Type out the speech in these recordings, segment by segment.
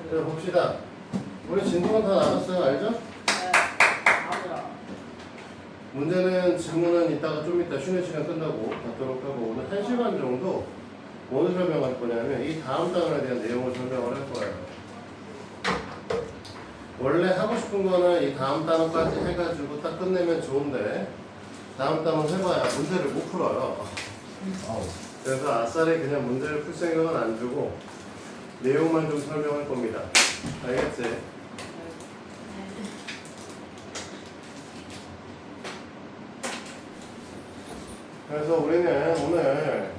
자, 봅시다. 우리 진도가 다 나눴어요. 알죠? 네. 맞아. 문제는 질문은 이따가 좀 이따 쉬는 시간 끝나고 받도록 하고 오늘 1시간 정도 뭘 설명할 거냐면 이 다음 단원에 대한 내용을 설명을 할 거예요. 원래 하고 싶은 거는 이 다음 단원까지 해가지고 딱 끝내면 좋은데 다음 단원 해봐야 문제를 못 풀어요. 그래서 아싸리 그냥 문제를 풀 생각은 안 주고 내용만 좀 설명할 겁니다. 알겠지? 그래서 우리는 오늘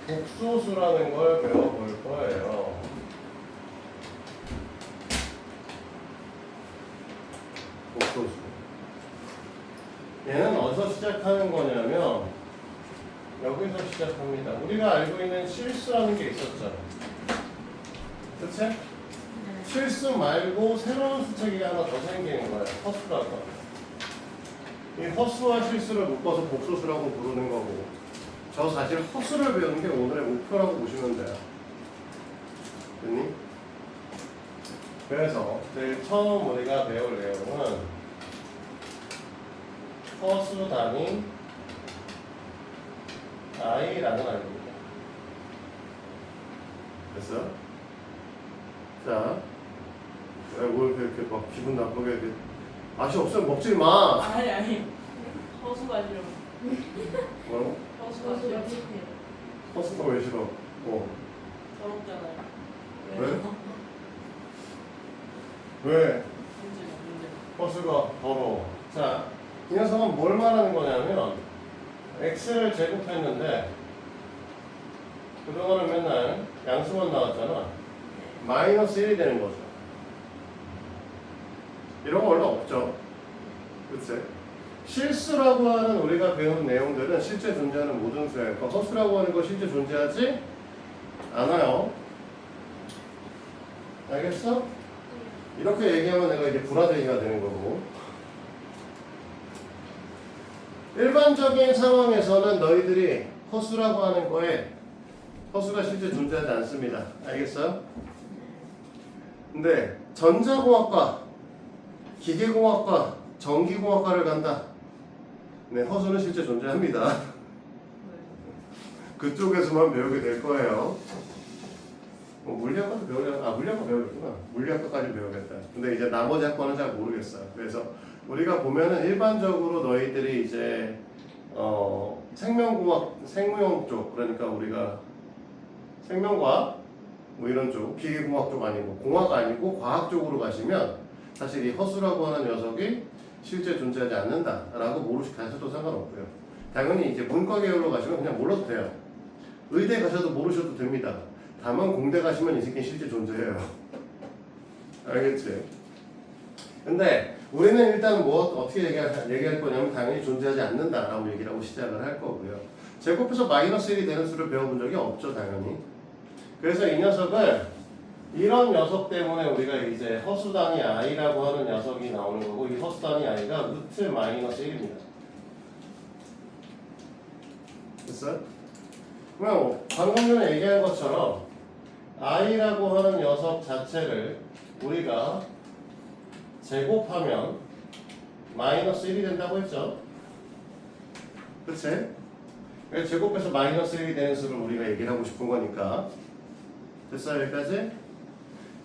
복소수라는 걸 배워볼 거예요. 복소수. 얘는 어디서 시작하는 거냐면 여기서 시작합니다. 우리가 알고 있는 실수라는 게 있었죠. 그치? 실수 말고 새로운 수책이 하나 더 생기는 거예요. 허수라고. 이 허수와 실수를 묶어서 복소수라고 부르는 거고 저 사실 허수를 배우는 게 오늘의 목표라고 보시면 돼요. 됐니? 그래서 제일 처음 우리가 배울 내용은 허수 단위 i라는 아입니다. 됐어? 자, 왜 이렇게 막 기분 나쁘게 이렇게 맛이 없으면 먹지 마. 아니. 허수가 싫어. 뭐라고? 허수가 싫어. 허수가 왜 싫어? 뭐? 더럽잖아요. 왜? 왜? 문제. 허수가 더러워. 자, 이 녀석은 뭘 말하는 거냐면 x를 제곱했는데 그동안은 맨날 양수만 나왔잖아. 마이너스 1이 되는 거죠. 이런 거 원래 없죠. 그치? 실수라고 하는 우리가 배운 내용들은 실제 존재하는 모든 수예요. 그러니까 허수라고 하는 거 실제 존재하지 않아요. 알겠어? 이렇게 얘기하면 내가 이제 불화쟁이가 되는 거고. 일반적인 상황에서는 너희들이 허수라고 하는 거에 허수가 실제 존재하지 않습니다. 알겠어요? 근데 전자공학과, 기계공학과, 전기공학과를 간다. 네, 허수는 실제 존재합니다. 그쪽에서만 배우게 될 거예요. 물리학과도 물리학과 배우겠구나. 물리학과까지 배우겠다. 근데 이제 나머지 학과는 잘 모르겠어요. 그래서 우리가 보면은 일반적으로 너희들이 이제 생명공 쪽, 그러니까 우리가 생명과학 뭐 이런 쪽, 기계공학 쪽 아니고 공학 아니고 과학 쪽으로 가시면 사실 이 허수라고 하는 녀석이 실제 존재하지 않는다라고 모르셔도 상관없고요. 당연히 이제 문과 계열로 가시면 그냥 몰라도 돼요. 의대 가셔도 모르셔도 됩니다. 다만 공대 가시면 이 새끼는 실제 존재해요. 알겠지? 근데 우리는 일단 어떻게 얘기할 거냐면 당연히 존재하지 않는다라고 얘기를 하고 시작을 할 거고요. 제곱해서 마이너스 1이 되는 수를 배워본 적이 없죠, 당연히. 그래서 이 녀석을 이런 녀석 때문에 우리가 이제 허수단위 i라고 하는 녀석이 나오는 거고 이 허수단위 i가 루트 마이너스 1입니다. 됐어요? 그럼 방금 전에 얘기한 것처럼 i라고 하는 녀석 자체를 우리가 제곱하면 마이너스 1이 된다고 했죠? 그치? 제곱해서 마이너스 1이 되는 수를 우리가 얘기를 하고 싶은 거니까. 됐어요? 여기까지?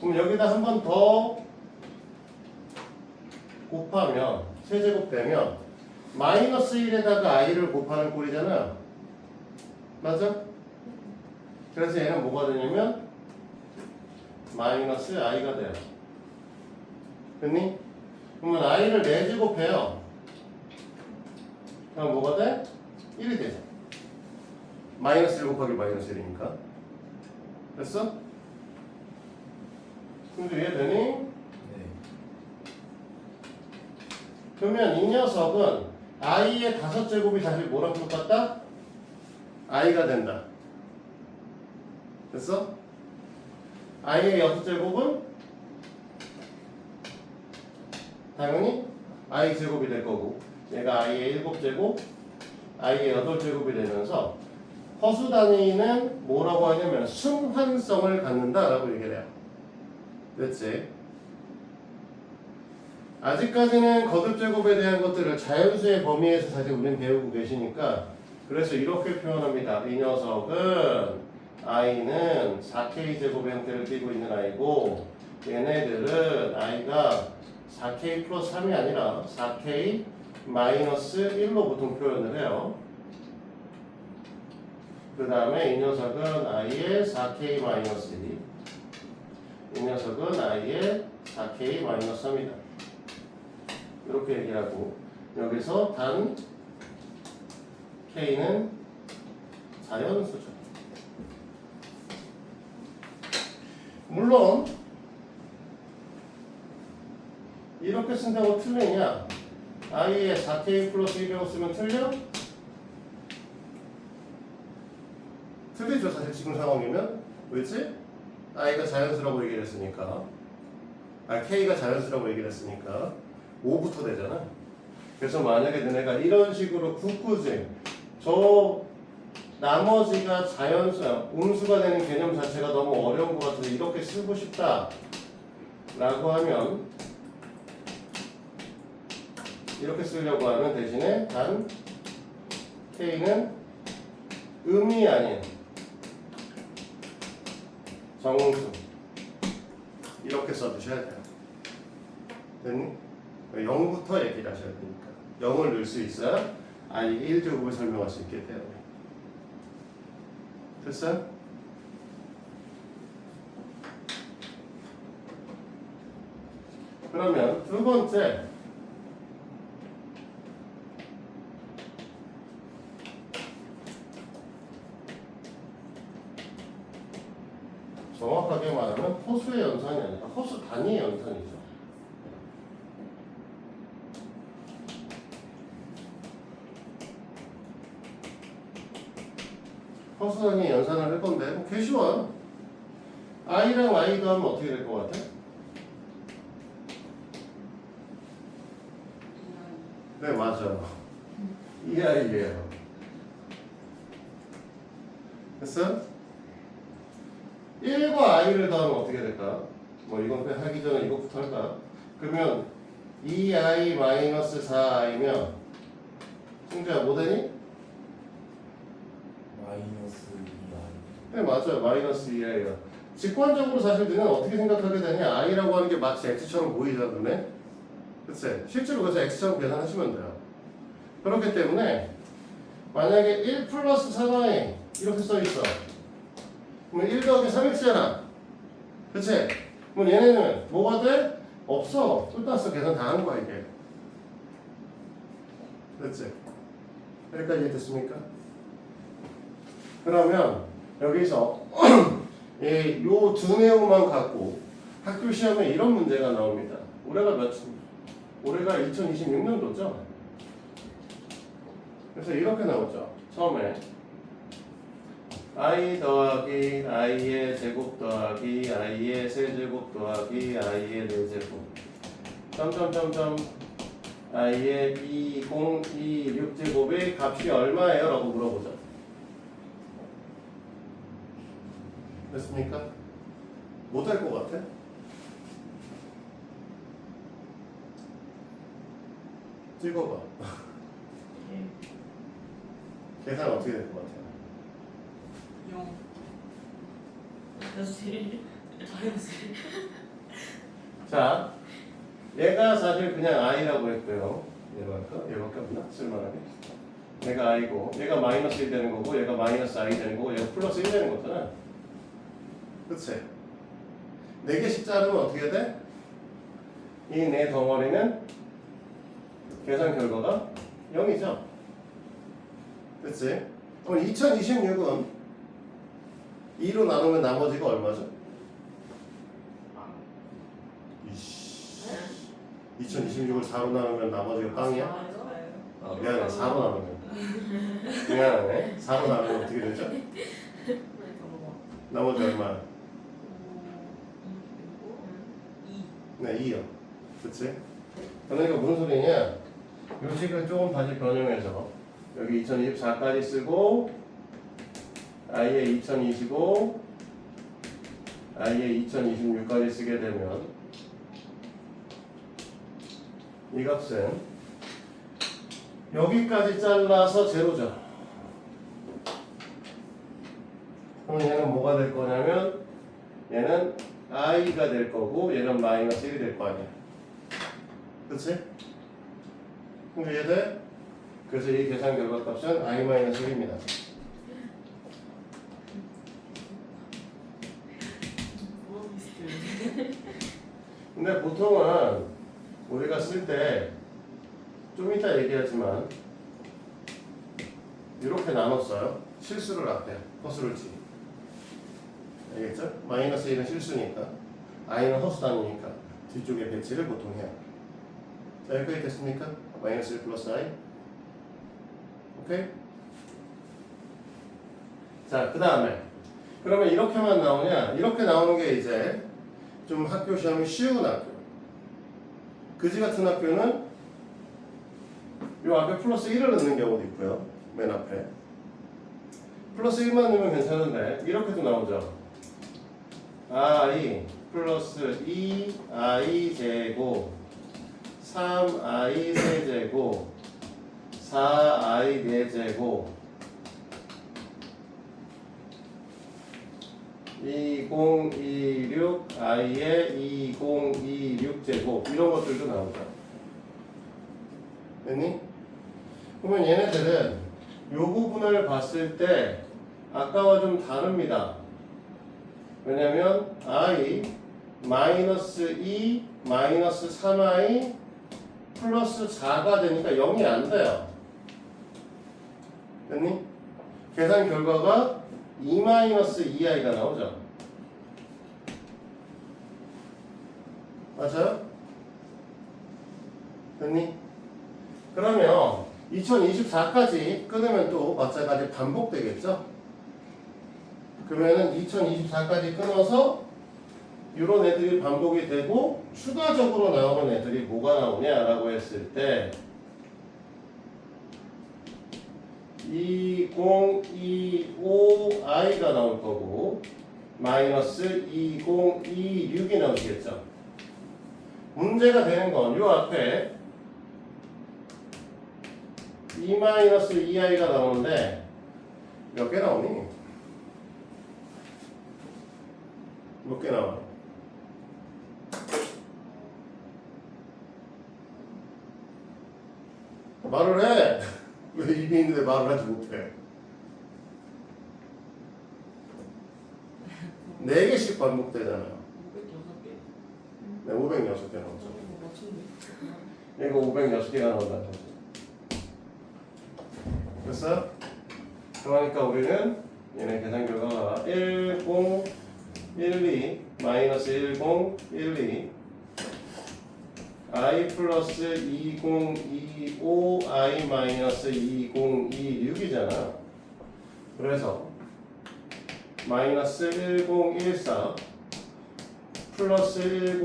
그럼 여기다 한 번 더 곱하면 세제곱 되면 마이너스 1에다가 i를 곱하는 꼴이잖아요. 맞아? 그래서 얘는 뭐가 되냐면 마이너스 i가 돼요. 됐니? 그러면 i를 4제곱해요. 그럼 뭐가 돼? 1이 되죠. 마이너스 1 곱하기 마이너스 1이니까. 됐어? 근데 이해되니? 네. 그러면 이 녀석은 i의 5제곱이 사실 뭐랑 똑같다? i가 된다. 됐어? i의 6제곱은 당연히 i제곱이 될 거고 얘가 i의 7제곱, i의 8제곱이 되면서 허수 단위는 뭐라고 하냐면 순환성을 갖는다라고 얘기를 해요. 됐지? 아직까지는 거듭 제곱에 대한 것들을 자연수의 범위에서 사실 우리는 배우고 계시니까 그래서 이렇게 표현합니다. 이 녀석은 i는 4k 제곱 형태를 띠고 있는 i고 얘네들은 i가 4k 플러스 3이 아니라 4k 마이너스 1로 보통 표현을 해요. 그 다음에 이 녀석은 i의 4k 마이너스 1, 이 녀석은 i의 4k 마이너스 3이다. 이렇게 얘기하고 여기서 단 k는 자연수죠. 물론 이렇게 쓴다고 틀리냐? i의 4k 플러스 1이라고 쓰면 틀려? 틀리죠. 사실 지금 상황이면 왜지? i가 자연수라고 얘기를 했으니까 k가 자연수라고 얘기를 했으니까 5부터 되잖아. 그래서 만약에 너네가 이런 식으로 굳굳이 저 나머지가 자연수야 음수가 되는 개념 자체가 너무 어려운 것 같아서 이렇게 쓰고 싶다 라고 하면 이렇게 쓰려고 하면 대신에 단 k는 음이 아닌 정수 이렇게 써주셔야 돼요. 됐니? 0부터 얘기를 하셔야 되니까 0을 넣을 수 있어야 i의 1제곱을 설명할 수 있기 때문에. 됐어요? 그러면 두 번째 정확하게 말하면 호수의 연산이 아니라 호수 단위의 연산이죠. 호수 단위의 연산을 할 건데 뭐 개 쉬워요. i랑 i 더하면 어떻게 될 것 같아? 네 맞아요. 이 i예요. 됐어? 1과 i를 더하면 어떻게 될까? 뭐 이건 하기 전에 이것부터 할까? 그러면 2i 마이너스 4i면 승주야 뭐 되니? 마이너스 2i. 네 맞아요. 마이너스 2i예요. 직관적으로 사실 너는 어떻게 생각하게 되냐? i라고 하는 게 마치 x처럼 보이잖아 눈에. 그치? 실제로 그래서 x처럼 계산하시면 돼요. 그렇기 때문에 만약에 1 플러스 3i 이렇게 써있어. 그러면 1 더하기 3x잖아. 그치? 그럼 얘네는 뭐가 돼? 없어. 끝났어. 계산 다 한 거야 이게. 그치? 여기까지 이해됐습니까? 그러면 여기서 이 두 내용만 갖고 학교 시험에 이런 문제가 나옵니다. 올해가 2026년도죠? 그래서 이렇게 나오죠. 처음에 i 더하기 i의 제곱 더하기 i의 세제곱 더하기 i의 4제곱 점점점점 i의 2, 0, 2, 6제곱의 값이 얼마예요? 라고 물어보죠. 됐습니까? 못할 것 같아? 찍어봐. 계산 어떻게 될 것 같아요? 0 다시 다시 자, 얘가 사실 그냥 i라고 했고요. 얘로 할까? 얘밖에 없나? 쓸만하게. 얘가 i고, 얘가 마이너스 1 되는 거고, 얘가 마이너스 i 되는 거고, 얘가 플러스 1 되는 거잖아. 그치? 4개씩 자르면 어떻게 돼? 이 네 덩어리는 계산 결과가 0이죠. 그치? 그럼 2026은 2로 나누면 나머지가 얼마죠? 이씨. 2026을 4로 나누면 나머지가 빵이야? 아, 미안해. 4로 나누면. 미안하네. 4로 나누면 어떻게 되죠? 나머지 얼마? 네, 2요. 그치? 그러니까 무슨 소리냐? 요 식을 조금 다시 변형해서 여기 2024까지 쓰고 i에 2025 i의 2026까지 쓰게 되면 이 값은 여기까지 잘라서 제로죠. 그럼 얘는 뭐가 될 거냐면 얘는 i가 될 거고 얘는 마이너스 1이 될 거 아니야. 그치? 그럼 이해돼? 그래서 이 계산 결과 값은 i-1입니다. 뭐 비슷해. 근데 보통은 우리가 쓸 때 좀 이따 얘기하지만 이렇게 나눴어요. 실수를 앞에 허수를 뒤. 알겠죠? 마이너스 1은 실수니까 i는 허수 단위니까 뒤쪽에 배치를 보통 해요. 자, 여기까지 됐습니까? 마이너스 1 플러스 i. 오케이? 자, 그 다음에 그러면 이렇게만 나오냐? 이렇게 나오는 게 이제 좀 학교 시험이 쉬운 학교. 그지 같은 학교는 요 앞에 플러스 1을 넣는 경우도 있고요. 맨 앞에 플러스 1만 넣으면 괜찮은데 이렇게도 나오죠. i 플러스 2i 제곱 3i 세제곱 4i 4제곱 2026 i의 2026제곱 이런 것들도 나오죠. 됐니? 그러면 얘네들은 요 부분을 봤을 때 아까와 좀 다릅니다. 왜냐면 i 마이너스 2 마이너스 3i 플러스 4가 되니까 0이 안 돼요. 됐니? 계산 결과가 2 마이너스 2i가 나오죠. 맞아요? 됐니? 그러면 2024까지 끊으면 또 마찬가지 반복되겠죠? 그러면은 2024까지 끊어서 이런 애들이 반복이 되고 추가적으로 나오는 애들이 뭐가 나오냐라고 했을 때 2025i가 나올 거고 마이너스 2026이 나오겠죠. 문제가 되는 건 요 앞에 2-2i가 나오는데 몇 개 나오니? 몇 개 나와? 말을 해! 왜 입이 있는데 말을 하지 못해? 4개씩 반복되잖아요. 506개. 네, 506개 나오죠. 맞췄네. 이거 506개가 나온다는 거죠. 됐어요? 그러니까 우리는 얘네 계산 결과가 10, 12, 마이너스 10, 12 i 플러스 2025 i 마이너스 2026이잖아. 그래서 마이너스 1014 플러스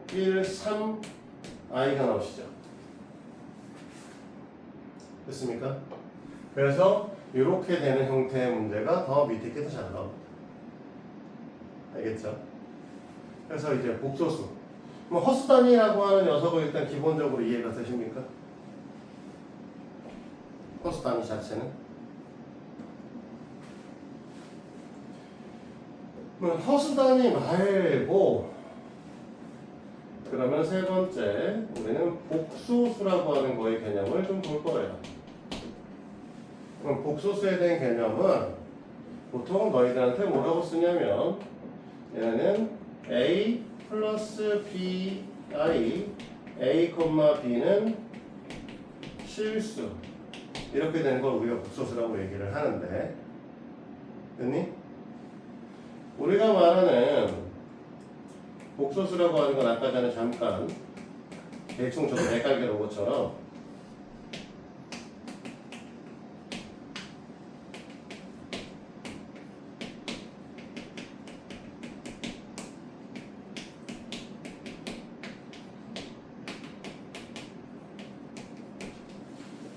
1013 i가 나오시죠. 됐습니까? 그래서 이렇게 되는 형태의 문제가 더 밑에 게 더 잘 나옵니다. 알겠죠? 그래서 이제 복소수 뭐 허수단위라고 하는 녀석은 일단 기본적으로 이해가 되십니까? 허수단위 자체는 허수단위 말고 그러면 세 번째 우리는 복소수라고 하는 거의 개념을 좀 볼 거예요. 그럼 복소수에 대한 개념은 보통 너희들한테 뭐라고 쓰냐면 얘는 a 플러스 bi a, b는 실수 이렇게 되는 걸 우리가 복소수라고 얘기를 하는데 됐니? 우리가 말하는 복소수라고 하는 건 아까 전에 잠깐 대충 저도 헷갈게 로봇처럼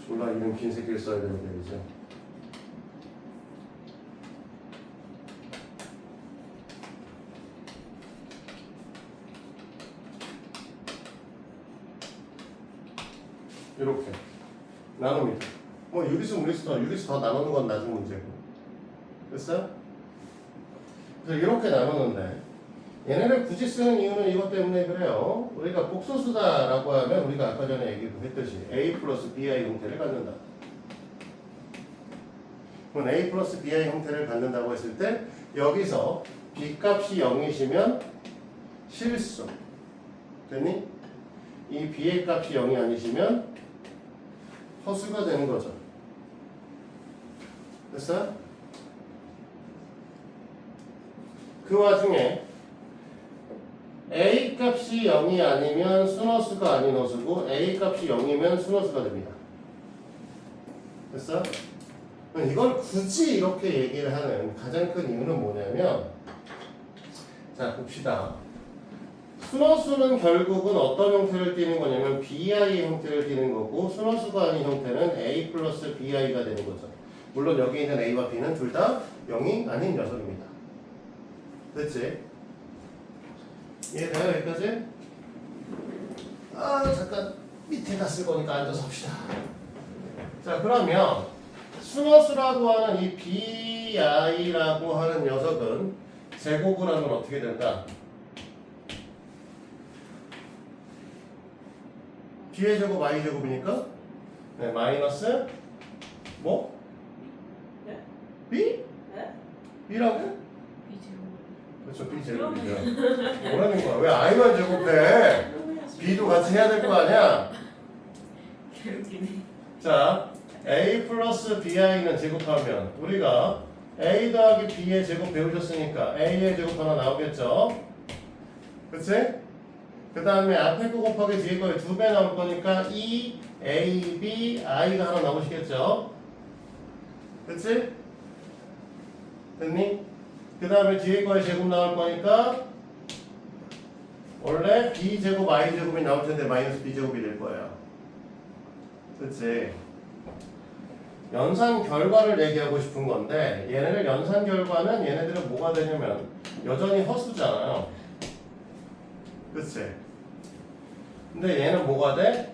졸라 이런 긴 새끼를 써야 되는데 이제 이렇게 나눕니다. 뭐 유리수 더 나누는 건 나중 문제고. 됐어요? 그래서 이렇게 나누는데 얘네를 굳이 쓰는 이유는 이것 때문에 그래요. 우리가 복소수다라고 하면 우리가 아까 전에 얘기했듯이 A 플러스 BI 형태를 갖는다. 그럼 A 플러스 BI 형태를 갖는다고 했을 때 여기서 B 값이 0이시면 실수. 됐니? 이 B의 값이 0이 아니시면 허수가 되는 거죠. 됐어요? 그 와중에 A 값이 0이 아니면 순허수가 아닌 허수고 A 값이 0이면 순허수가 됩니다. 됐어? 이걸 굳이 이렇게 얘기를 하는 가장 큰 이유는 뭐냐면 자 봅시다. 순허수는 결국은 어떤 형태를 띠는 거냐면 BI 형태를 띠는 거고 순허수가 아닌 형태는 A 플러스 BI가 되는 거죠. 물론 여기 있는 A와 B는 둘 다 0이 아닌 녀석입니다. 됐지? 이해돼요 여기까지? 잠깐 밑에다 쓸 거니까 앉아서 합시다. 자 그러면 순허수라고 하는 이 BI라고 하는 녀석은 제곱을 하면 어떻게 된다? B의 제곱 I 제곱이니까 네, 마이너스 뭐? 네? B? 네? B라고? 비제곱. 그렇죠 B 제곱이죠. 뭐라는 거야? 왜 I만 제곱해? B도 같이 해야 될 거 아니야? 개웃기네. 자 A 플러스 BI는 제곱하면 우리가 A 더하기 B의 제곱 배우셨으니까 A의 제곱 하나 나오겠죠? 그치? 그 다음에 앞에 거 곱하기 뒤에 거에 2배 나올 거니까 E, A, B, I가 하나 나오시겠죠? 그치? 됐니? 그 다음에 뒤에 거에 제곱 나올 거니까 원래 B 제곱, I 제곱이 나올 텐데 마이너스 B 제곱이 될 거예요. 그치? 연산 결과를 얘기하고 싶은 건데 얘네들 연산 결과는 얘네들은 뭐가 되냐면 여전히 허수잖아요. 그치? 근데 얘는 뭐가 돼?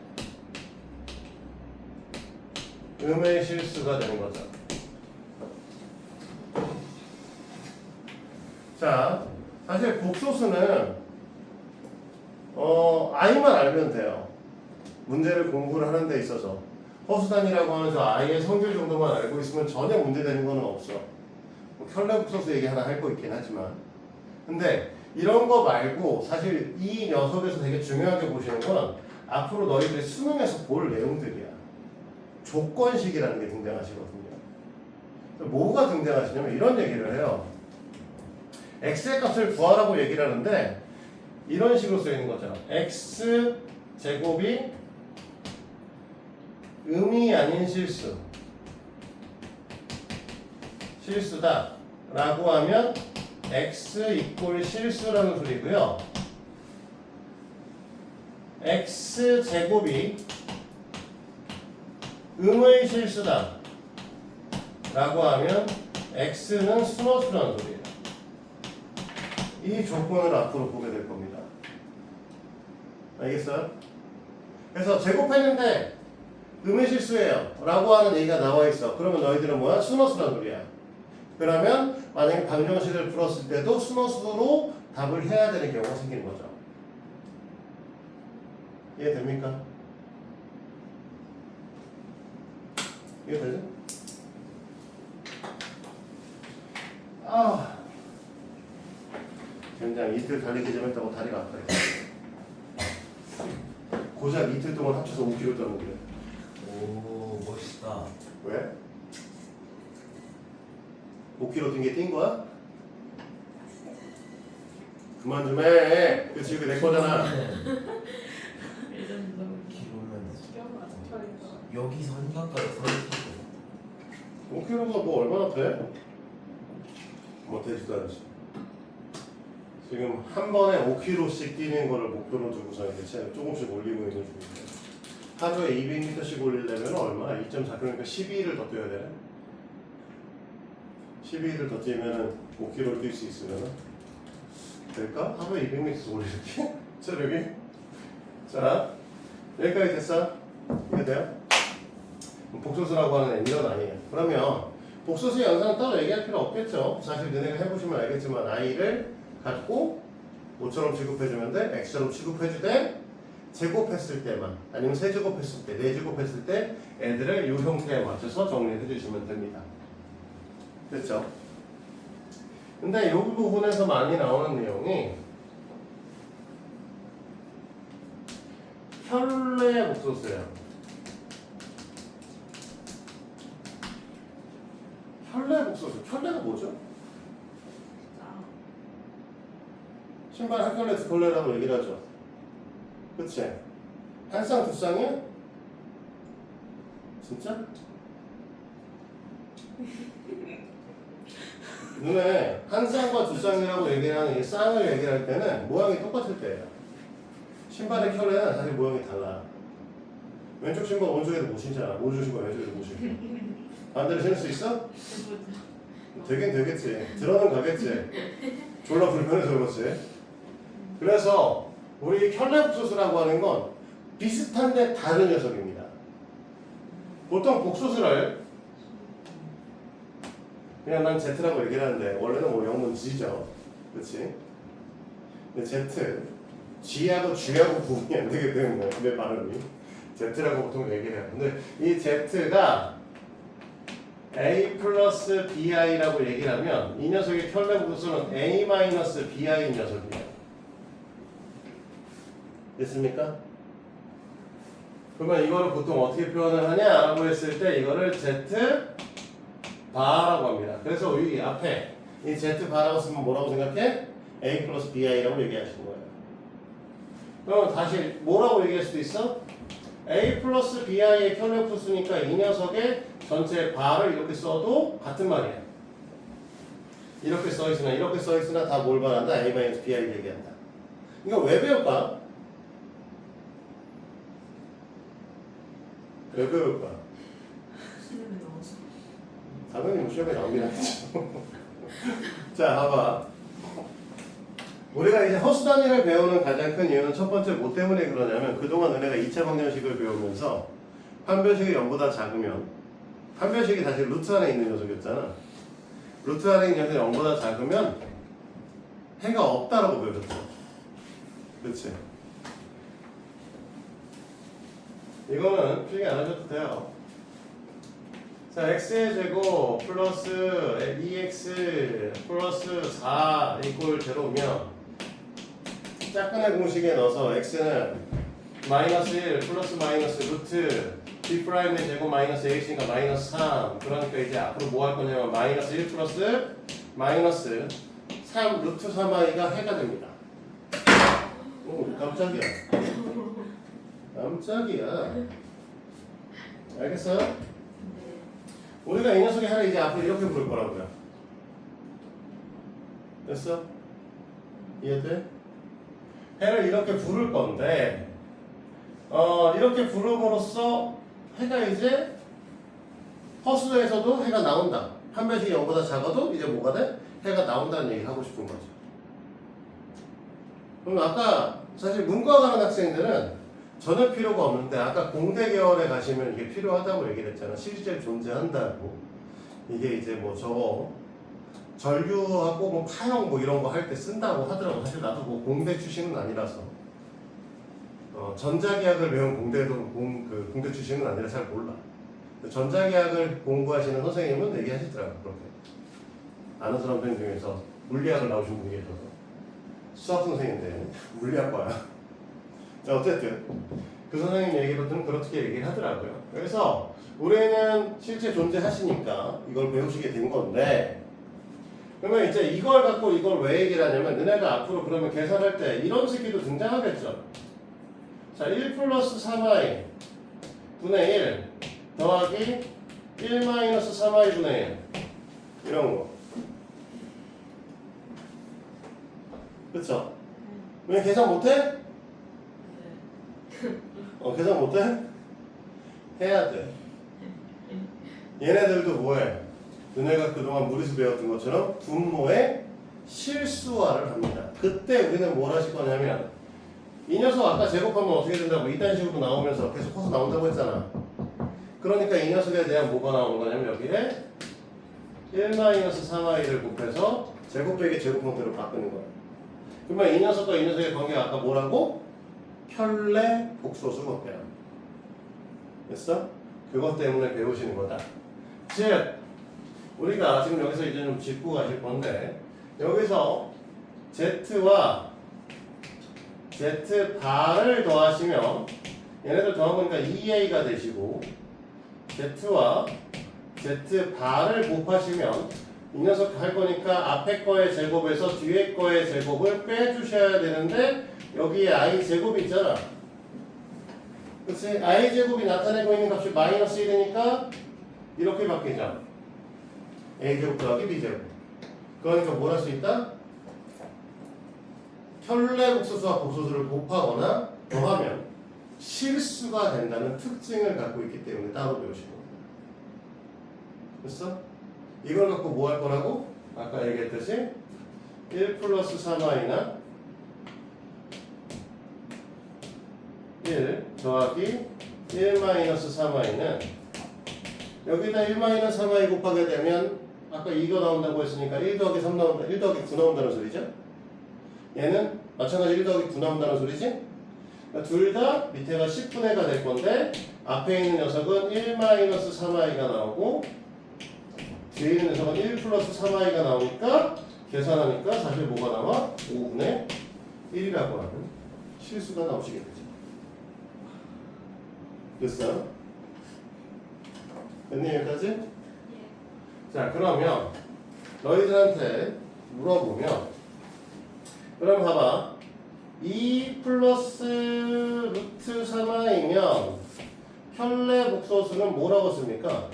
음의 실수가 되는 거죠. 자, 사실 복소수는 I만 알면 돼요. 문제를 공부를 하는 데 있어서 허수단이라고 하는 저 I의 성질 정도만 알고 있으면 전혀 문제되는 거는 없어. 뭐 켤레 복소수 얘기 하나 할 거 있긴 하지만 근데 이런 거 말고 사실 이 녀석에서 되게 중요하게 보시는 건 앞으로 너희들이 수능에서 볼 내용들이야. 조건식이라는 게 등장하시거든요. 뭐가 등장하시냐면 이런 얘기를 해요. x의 값을 구하라고 얘기를 하는데 이런 식으로 쓰이는 거죠. x 제곱이 음이 아닌 실수다 라고 하면 x 이꼴 실수라는 소리고요. x 제곱이 음의 실수다 라고 하면 x는 순허수라는 소리예요. 이 조건을 앞으로 보게 될 겁니다. 알겠어요? 그래서 제곱했는데 음의 실수예요 라고 하는 얘기가 나와 있어. 그러면 너희들은 뭐야? 순허수라는 소리야. 그러면 만약에 방정식을 풀었을 때도 순허수로 답을 해야 되는 경우가 생기는 거죠. 이해됩니까? 이해되죠? 굉장히 이틀 달리기 좀 했다고 다리가 아파요. 고작 이틀 동안 합쳐서 5kg 떠는 거예요. 오 멋있다. 왜? 5kg 뛴 게 뛴 거야? 그만 좀 해. 그치, 이거 내 거잖아. 예전 너무 키로면 기억나. 저희가 여기서 한강까지 서있어. 5kg가 뭐 얼마나 돼? 뭐 되지도 않지. 지금 한 번에 5kg씩 뛰는 거를 목표로 두고서 이렇게 체력 조금씩 올리고 있는 중인데 하루에 200m씩 올리려면 얼마? 2.4kg니까 12일을 더 뛰어야 되네. 12일을 더 뛰면 5kg를 뛸 수 있으면 될까? 하루에 200m 올리게? 체력이? 자, 여기까지 됐어? 이해돼요? 복소수라고 하는 n이건 아니에요. 그러면 복소수 연산은 따로 얘기할 필요 없겠죠. 사실 너네가 해보시면 알겠지만 i를 갖고 5처럼 취급해주면 돼, x처럼 취급해주되 제곱했을 때만 아니면 세제곱했을 때, 네제곱했을 때 애들을 이 형태에 맞춰서 정리해 주시면 됩니다. 됐죠? 근데 이 부분에서 많이 나오는 내용이 혈내 복소수예요. 혈내 복소수. 혈내가 뭐죠? 신발 한 켤레 두 켤레라고 얘기를 하죠. 그치? 한 쌍 두 쌍이야? 진짜? 눈에 한 쌍과 두 쌍이라고 얘기하는 이 쌍을 얘기할 때는 모양이 똑같을 때예요. 신발의 켤레는 사실 모양이 달라. 왼쪽 신발 오른쪽에도 못 신잖아. 오른쪽 신발 왼쪽에도 못 신고. 반대로 신을 수 있어? 되긴 되겠지. 들어는 가겠지. 졸라 불편해서 그렇지. 그래서 우리 혈내복소수라고 하는 건 비슷한데 다른 녀석입니다. 보통 복소수를 그냥 난 Z라고 얘기를 하는데 원래는 뭐 영문 G죠. 그렇지? 근데 Z, G하고 G하고 구분이 안 되기 때문에 내 발음이 Z라고 보통 얘기를 해요. 근데 이 Z가 A 플러스 BI라고 얘기를 하면 이 녀석의 혈내복소수는 A 마이너스 BI인 녀석이에요. 됐습니까? 그러면 이거를 보통 어떻게 표현을 하냐라고 했을 때 이거를 Z 바라고 합니다. 그래서 이 앞에 이 Z 바라고 쓰면 뭐라고 생각해? A 플러스 BI라고 얘기하시는 거예요. 그러면 다시 뭐라고 얘기할 수도 있어? A 플러스 BI의 혈내복소수니까 이 녀석의 전체 바를 이렇게 써도 같은 말이에요. 이렇게 써있으나 이렇게 써있으나 다 뭘 말한다? A 마이너스 BI를 얘기한다. 이거 왜 배울까? 왜 배울까? 수능에 넣어서. 당연히 뭐 시험에 나오긴 하겠죠. 자, 봐봐. 우리가 이제 허수 단위를 배우는 가장 큰 이유는 첫 번째 뭐 때문에 그러냐면 그동안 너네가 2차 방정식을 배우면서 판별식이 0보다 작으면 판별식이 사실 루트 안에 있는 녀석이었잖아. 루트 안에 있는 녀석이 0보다 작으면 해가 없다라고 배웠죠. 그렇지? 이거는 필기 안 하셔도 돼요. 자, x의 제곱 플러스 2x 플러스 4 이꼴 제로면 짝꿍의 공식에 넣어서 x는 마이너스 1 플러스 마이너스 루트 b 프라임의 제곱 마이너스 ax니까 마이너스 3. 그러니까 이제 앞으로 뭐 할 거냐면 마이너스 1 플러스 마이너스 3 루트 3i가 해가 됩니다. 오, 깜짝이야. 깜짝이야. 알겠어요? 우리가 이 녀석의 해를 이제 앞으로 이렇게 부를 거라고요. 됐어? 이해돼? 해를 이렇게 부를 건데 이렇게 부름으로써 해가 이제 허수에서도 해가 나온다. 판별식이 0보다 작아도 이제 뭐가 돼? 해가 나온다는 얘기를 하고 싶은 거죠. 그럼 아까 사실 문과 가는 학생들은 전혀 필요가 없는데 아까 공대 계열에 가시면 이게 필요하다고 얘기를 했잖아. 실제 존재한다고. 이게 이제 뭐 저거 전류하고 뭐 파형 뭐 이런 거 할 때 쓴다고 하더라고. 사실 나도 뭐 공대 출신은 아니라서 전자계약을 배운 공대도 공대 출신은 아니라 잘 몰라. 전자계약을 공부하시는 선생님은 얘기하시더라고. 그렇게 아는 사람들 중에서 물리학을 나오신 분이 계셔서 수학 선생인데 물리학과야. 자, 어쨌든 그 선생님 얘기로는 그렇게 얘기를 하더라고요. 그래서 우리는 실제 존재하시니까 이걸 배우시게 된 건데 그러면 이제 이걸 갖고 이걸 왜 얘기를 하냐면 너네가 앞으로 그러면 계산할 때 이런 식이도 등장하겠죠. 자, 1 플러스 3i 분의 1 더하기 1 마이너스 3i 분의 1 이런 거. 그쵸? 왜 계산 못해? 계산 못해? 해야 돼. 얘네들도 뭐해? 너네가 그동안 무리수 배웠던 것처럼 분모의 실수화를 합니다. 그때 우리는 뭘 하실 거냐면 이 녀석 아까 제곱하면 어떻게 된다고 이딴 식으로 나오면서 계속 커서 나온다고 했잖아. 그러니까 이 녀석에 대한 뭐가 나오는 거냐면 여기에 1-3i를 곱해서 제곱 빼기 제곱 형태로 바꾸는 거야. 그러면 이 녀석과 이 녀석의 관계가 아까 뭐라고? 혈내 복소수 관계야. 됐어? 그것 때문에 배우시는 거다. 즉 우리가 지금 여기서 이제 좀 짚고 가실 건데 여기서 z와 z바를 더하시면 얘네들 더하니까 2a가 되시고 z와 z바를 곱하시면 이 녀석 할 거니까 앞에 거의 제곱에서 뒤에 거의 제곱을 빼주셔야 되는데 여기에 i 제곱이 있잖아. 그치? i 제곱이 나타내고 있는 값이 마이너스 1이니까 이렇게 바뀌죠. a 제곱 더하기 b 제곱. 그러니까 뭘 할 수 있다? 혈내 복소수와 복소수를 곱하거나 더하면 실수가 된다는 특징을 갖고 있기 때문에 따로 배우시고. 됐어? 이걸 갖고 뭐 할 거라고? 아까 얘기했듯이 1 플러스 3i나 1 더하기 1 마이너스 3i는 여기다 1 마이너스 3i 곱하게 되면 아까 이거 나온다고 했으니까 1 더하기 3 나온다, 1 더하기 9 나온다는 소리죠? 얘는 마찬가지 1 더하기 9 나온다는 소리지? 그러니까 둘 다 밑에가 10분의 1가 될 건데 앞에 있는 녀석은 1 마이너스 3i가 나오고 뒤에 있는 녀석은 1 플러스 3i가 나오니까 계산하니까 사실 뭐가 나와? 5분의 1이라고 하는 실수가 나오시게 되죠. 됐어요? 됐니 여기까지? 예. 자 그러면 너희들한테 물어보면 그럼 봐봐 2 플러스 루트 3i면 혈내 복소수는 뭐라고 씁니까?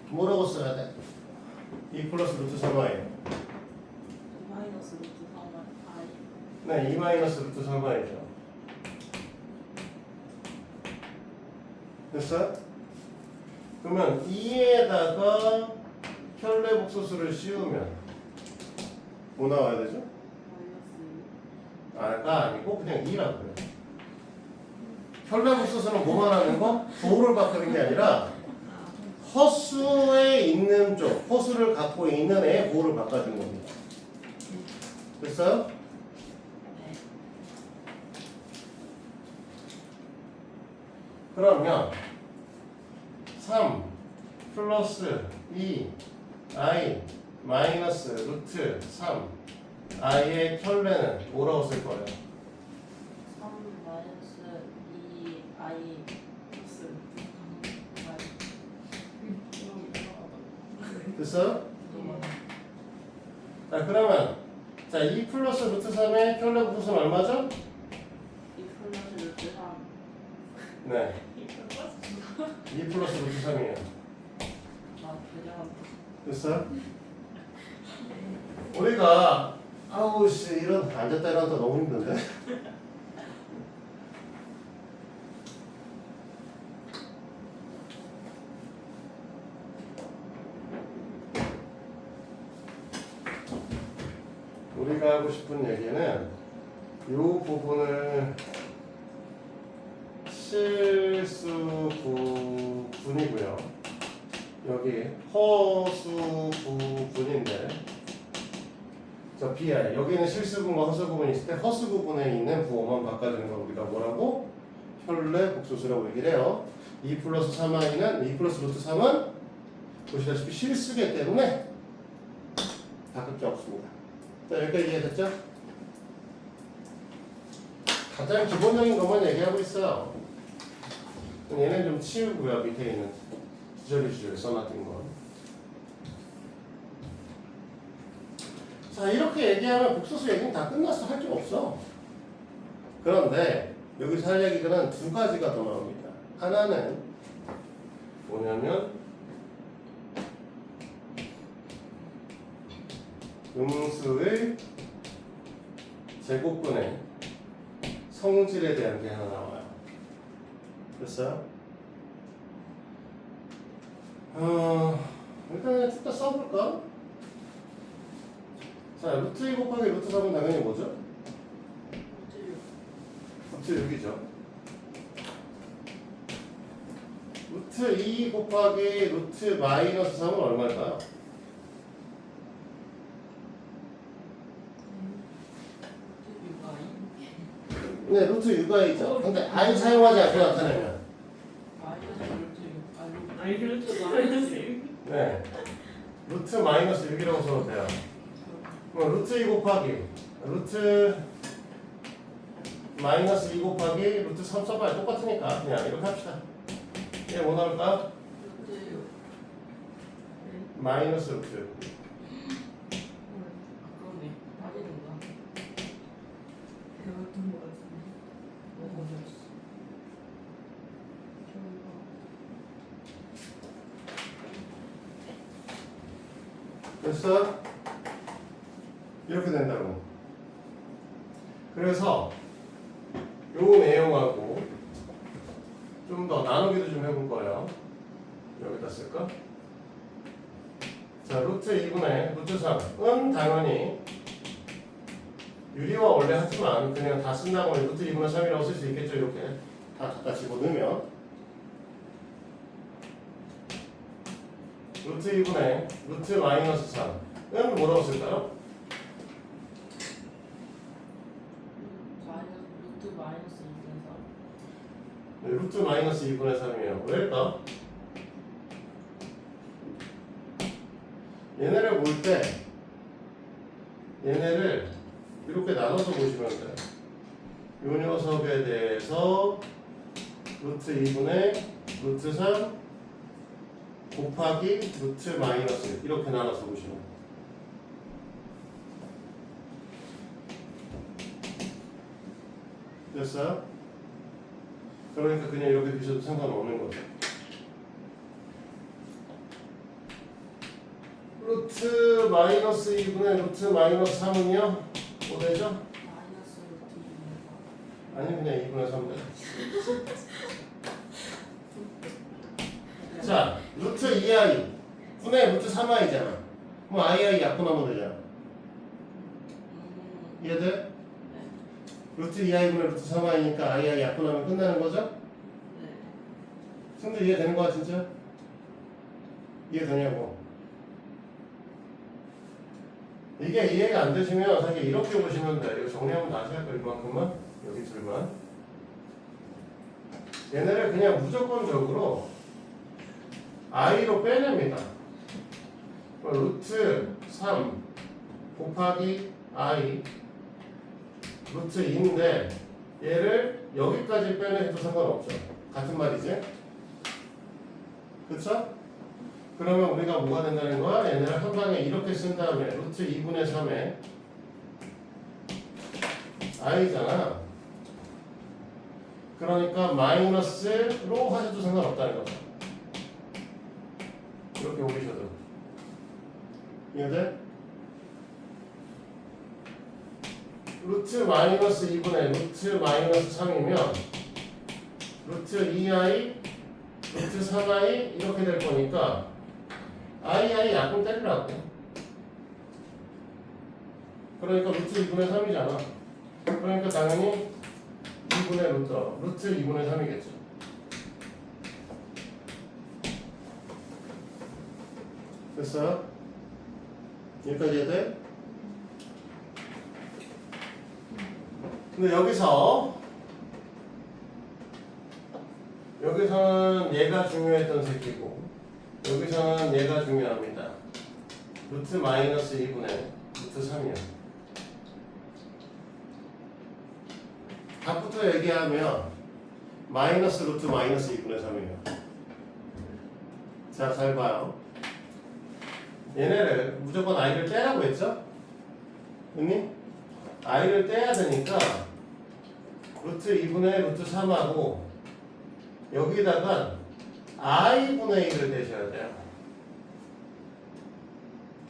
뭐라고 써야 돼? 2 플러스 루트 3i 마이너스 루트 3i. 네, 2 마이너스 루트 3i죠. 됐어? 그러면 2에다가 혈내 복소수를 씌우면 뭐 나와야 되죠? 아까 아니고 그냥 2라고 그래요. 혈내 복소수는 뭐만 하는 거? 부호를 바꾸는 게 아니라 허수에 있는 쪽, 허수를 갖고 있는 애의 부호를 바꿔주는 겁니다. 됐어요? 네. 그러면 3 플러스 2 i 마이너스 루트 3 i의 혈내는 뭐라고 쓸 거예요? 3 마이너스 2i 플러스 됐어요? 자 그러면 자 2 플러스 루트 3의 혈내 복소수는 얼마죠? 2 플러스 루트 3. 네 2 플러스 2 플러스 루트 3이에요. 아, 죄송합니다. 됐어요? 우리가 아우 씨 이런 앉았다 일어났다 너무 힘든데? 우리가 하고 싶은 얘기는 이 부분을 실수부분이고요. 여기 허수부분인데 저 BI 여기는 실수부분과 허수부분이 있을 때 허수부분에 있는 부호만 바꿔주는 걸 우리가 뭐라고? 혈내 복소수라고 얘기를 해요. 2 플러스 3i는 2 플러스 루트 3은 보시다시피 실수기 때문에 바꿀 게 없습니다. 자 여기까지 이해됐죠? 가장 기본적인 것만 얘기하고 있어요. 얘는 좀 치우고요. 밑에 있는 주저리 써놨던 거. 자 이렇게 얘기하면 복소수 얘기는 다 끝났어. 할 게 없어. 그런데 여기서 할 얘기는 두 가지가 더 나옵니다. 하나는 뭐냐면 음수의 제곱근의 성질에 대한 게 하나 나와요. 됐어요? 일단 쭉 다 써볼까? 자, 루트 2 곱하기 루트 3은 당연히 뭐죠? 루트 6이죠. 루트 2 곱하기 루트 마이너스 3은 얼마일까요? 네, 루트 6i죠. 근데 i 사용하지 않고 나타내면 네, 루트 마이너스 6이라고 써도 돼요. 그럼 루트 2 곱하기 루트 마이너스 2 곱하기 루트 3 써봐야 똑같으니까 그냥 이렇게 합시다. 얘 뭐 나올까? 마이너스 루트 6. 됐어? 이렇게 된다고. 그래서 요 내용하고 좀 더 나누기도 좀 해볼 거예요. 여기다 쓸까? 자, 루트 2분의 루트 3은 당연히 유리화 원래 하지만 그냥 다 쓴다고 하면 루트 2분의 3이라고 쓸 수 있겠죠. 이렇게 다 갖다 집어넣으면 루트 2분의 루트 마이너스 3은 뭐라고 쓸까요? 네, 루트 마이너스 2분의 3이에요. 왜일까? 얘네를 볼 때 얘네를 이렇게 나눠서 보시면 돼요. 요 녀석에 대해서 루트 2분의 루트 3 곱하기 루트 마이너스 이렇게 나눠서 보시면 돼요. 됐어요? 그러니까 그냥 이렇게 비셔도 상관없는 거죠. 루트 마이너스 2분의 루트 마이너스 3은요? 뭐 되죠? 아니 그냥 2분의 3 돼요. 자, 루트 2i 분의 루트 3i잖아. 그럼 i 약분하면 되잖아. 이해돼? 루트 2i 분의 루트 3i니까 i 약분하면 끝나는 거죠? 친구들 이해되는 거야 진짜? 이해되냐고? 이게 이해가 안 되시면 사실 이렇게 보시면 돼. 이거 정리하면 다시 할까 이만큼만? 여기 둘만. 얘네를 그냥 무조건적으로 i로 빼냅니다. 루트 3 곱하기 i 루트 2인데 얘를 여기까지 빼내도 상관없죠. 같은 말이지? 그쵸? 그러면 우리가 뭐가 된다는 거야? 얘네를 한 방에 이렇게 쓴 다음에 루트 2분의 3에 i잖아. 그러니까 마이너스로 하셔도 상관없다는 거죠. 이렇게 올리셔도. 이해돼? 루트 마이너스 2분의 루트 마이너스 3이면 루트 2i 루트 3i 이렇게 될 거니까 i 약분 때리라고. 그러니까 루트 2분의 3이잖아. 그러니까 당연히 2분의 루트 2분의 3이겠죠. 됐어요? 여기까지 해야 돼? 근데 여기서는 얘가 중요했던 새끼고 여기서는 얘가 중요합니다. 루트 마이너스 2분의 루트 3이요. 답부터 얘기하면 마이너스 루트 마이너스 2분의 3이에요. 자, 잘 봐요. 얘네를 무조건 i를 떼라고 했죠? 언니? i를 떼야 되니까 루트 2분의 루트 3하고 여기다가 i분의 1을 대셔야 돼요.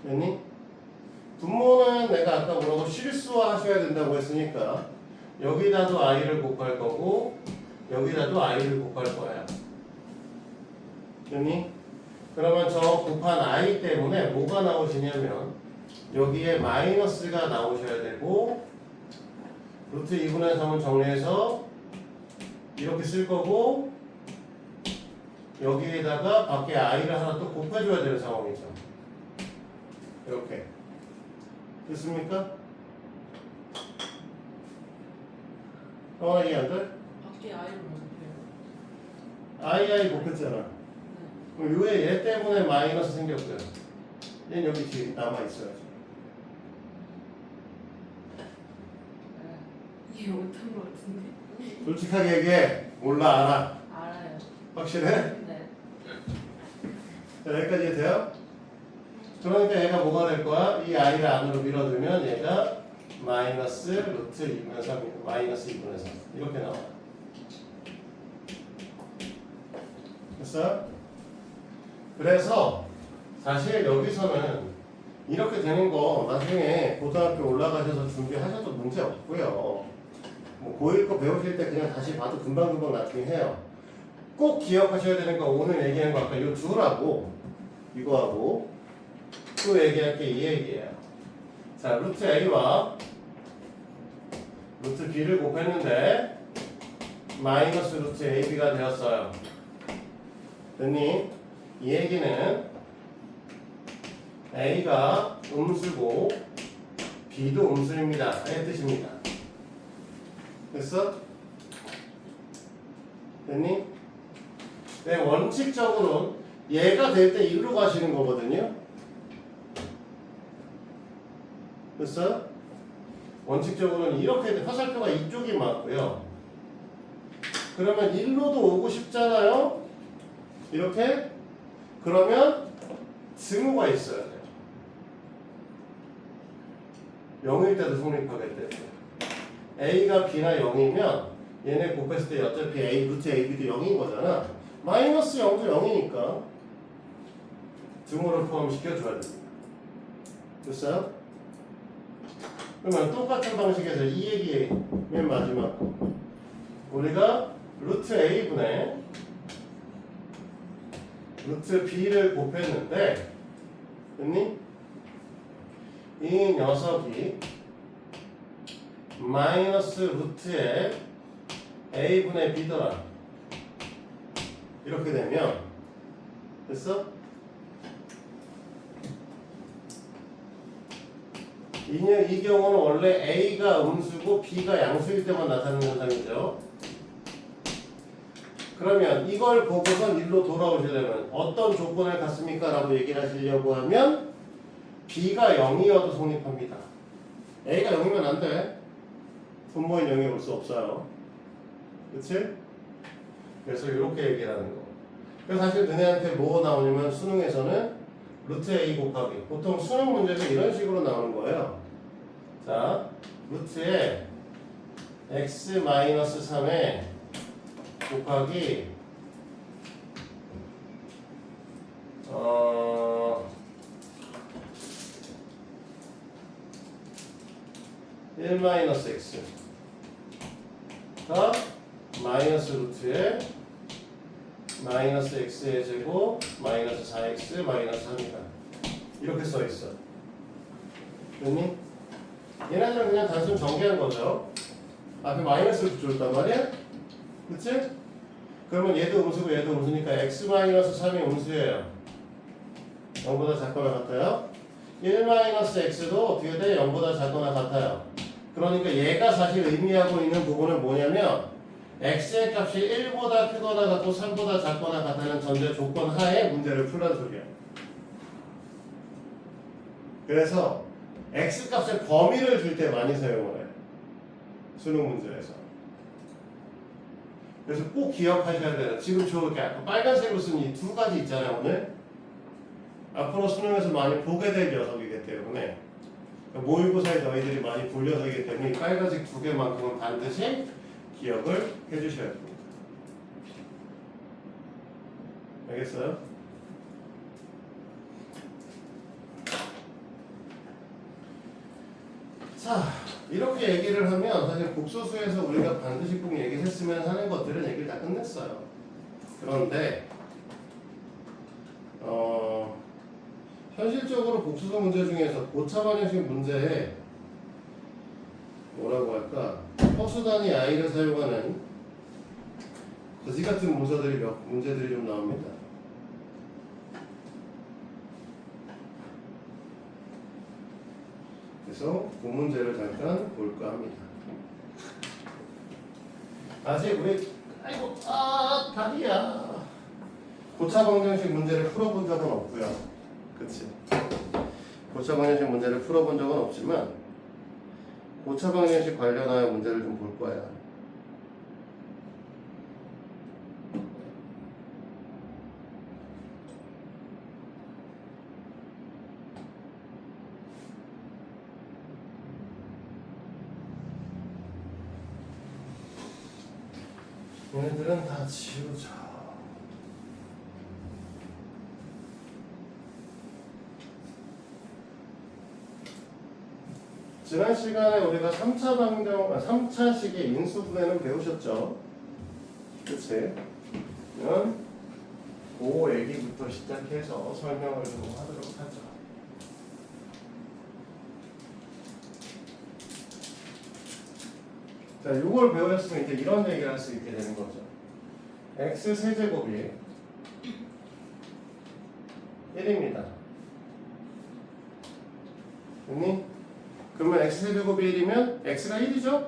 됐니? 분모는 내가 아까 뭐라고 실수하셔야 된다고 했으니까 여기다도 i를 곱할 거고 여기다도 i를 곱할 거예요. 됐니? 그러면 저 곱한 i 때문에 뭐가 나오시냐면 여기에 마이너스가 나오셔야 되고 루트 2분의 3은 정리해서 이렇게 쓸 거고 여기에다가 밖에 i를 하나 또 곱해줘야 되는 상황이죠. 이렇게 됐습니까? 이해 안 돼? 밖에 아이를 못해요. i 곱했잖아. 네. 그럼 요에 얘 때문에 마이너스 생겼고요. 얘는 여기 뒤에 남아있어야죠. 이해 못한 것 같은데. 솔직하게 얘기해. 몰라 알아. 알아요. 확실해? 네. 자, 여기까지 돼요? 그러니까 얘가 뭐가 될 거야? 이 i를 안으로 밀어두면 얘가 마이너스 루트 2분의 3, 마이너스 2분의 3 이렇게 나와요. 됐어요? 그래서 사실 여기서는 이렇게 되는 거 나중에 고등학교 올라가셔서 준비하셔도 문제 없고요. 뭐 고1 거 배우실 때 그냥 다시 봐도 금방금방 나중에 해요. 꼭 기억하셔야 되는 거 오늘 얘기한 거 아까 이 둘하고 이거하고 또 얘기할 게 이 얘기예요. 자, 루트 A와 루트 B를 곱했는데 마이너스 루트 AB가 되었어요. 됐니? 이 얘기는 A가 음수고 B도 음수입니다. 의 뜻입니다. 됐어? 됐니? 네, 원칙적으로는 얘가 될 때 일로 가시는 거거든요. 됐어? 원칙적으로는 이렇게 화살표가 이쪽이 맞고요. 그러면 1로도 오고 싶잖아요. 이렇게? 그러면 증오가 있어야 돼요. 0일 때도 성립하겠대요. A가 B나 0이면 얘네 곱했을 때 어차피 A, 루트 AB도 0인 거잖아. 마이너스 0도 0이니까 증오를 포함시켜줘야 됩니다. 됐어요? 그러면 똑같은 방식에서 이 얘기의 맨 마지막 우리가 루트 A분의 루트 B를 곱했는데 됐니? 이 녀석이 마이너스 루트에 A분의 B더라 이렇게 되면 됐어? 이 경우는 원래 A가 음수고 B가 양수일 때만 나타나는 현상이죠. 그러면 이걸 보고선 일로 돌아오시려면 어떤 조건을 갖습니까? 라고 얘기를 하시려고 하면 B가 0이어도 성립합니다. A가 0이면 안 돼. 분모인 0이 올 수 없어요. 그치? 그래서 이렇게 얘기를 하는 거. 그래서 사실 너네한테 뭐 나오냐면 수능에서는 루트 A 곱하기 보통 수능 문제가 이런 식으로 나오는 거예요. 자, 루트에 x-3에 곱하기 1-x가 마이너스 루트에 마이너스 x의 제곱 마이너스 4x 마이너스 3이다. 이렇게 써 있어. 됐니? 얘네들은 그냥 단순 전개한 거죠. 앞에 마이너스를 붙여줬단 말이야? 그치? 그러면 얘도 음수고 얘도 음수니까 x-3이 음수예요. 0보다 작거나 같아요. 1-x도 어떻게 돼? 0보다 작거나 같아요. 그러니까 얘가 사실 의미하고 있는 부분은 뭐냐면 x의 값이 1보다 크거나 같고 3보다 작거나 같다는 전제 조건 하에 문제를 풀란 소리야. 그래서 x 값의 범위를 줄 때 많이 사용을 해. 수능 문제에서. 그래서 꼭 기억하셔야 돼요. 지금 저렇게 빨간색으로 쓴 이 두 가지 있잖아요, 오늘. 앞으로 수능에서 많이 보게 될 녀석이기 때문에 모의고사에 너희들이 많이 볼 녀석이기 때문에 이 빨간색 두 개만큼은 반드시 기억을 해주셔야 됩니다. 알겠어요? 자, 이렇게 얘기를 하면 사실 국소수에서 우리가 반드시 꼭 얘기했으면 하는 것들은 얘기를 다 끝냈어요. 그런데 현실적으로 복수도 문제 중에서 고차 방정식 문제에 뭐라고 할까? 허수 단위 i를 사용하는 거지 같은 문제들이 좀 나옵니다. 그래서 그 문제를 잠깐 볼까 합니다. 아직 우리 다리야. 고차 방정식 문제를 풀어본 적은 없고요. 그치? 고차 방정식 문제를 풀어본 적은 없지만 고차 방정식 관련하여 문제를 좀 볼 거야. 얘네들은 다 지우자. 지난 시간에 우리가 3차식의 인수분해는 배우셨죠? 그치? 그러면 그 얘기부터 시작해서 설명을 좀 하도록 하죠. 자, 이걸 배웠으면 이제 이런 얘기를 할 수 있게 되는 거죠. x 세제곱이 1입니다. 됐니? 그러면 x 세제곱이 1이면 x가 1이죠?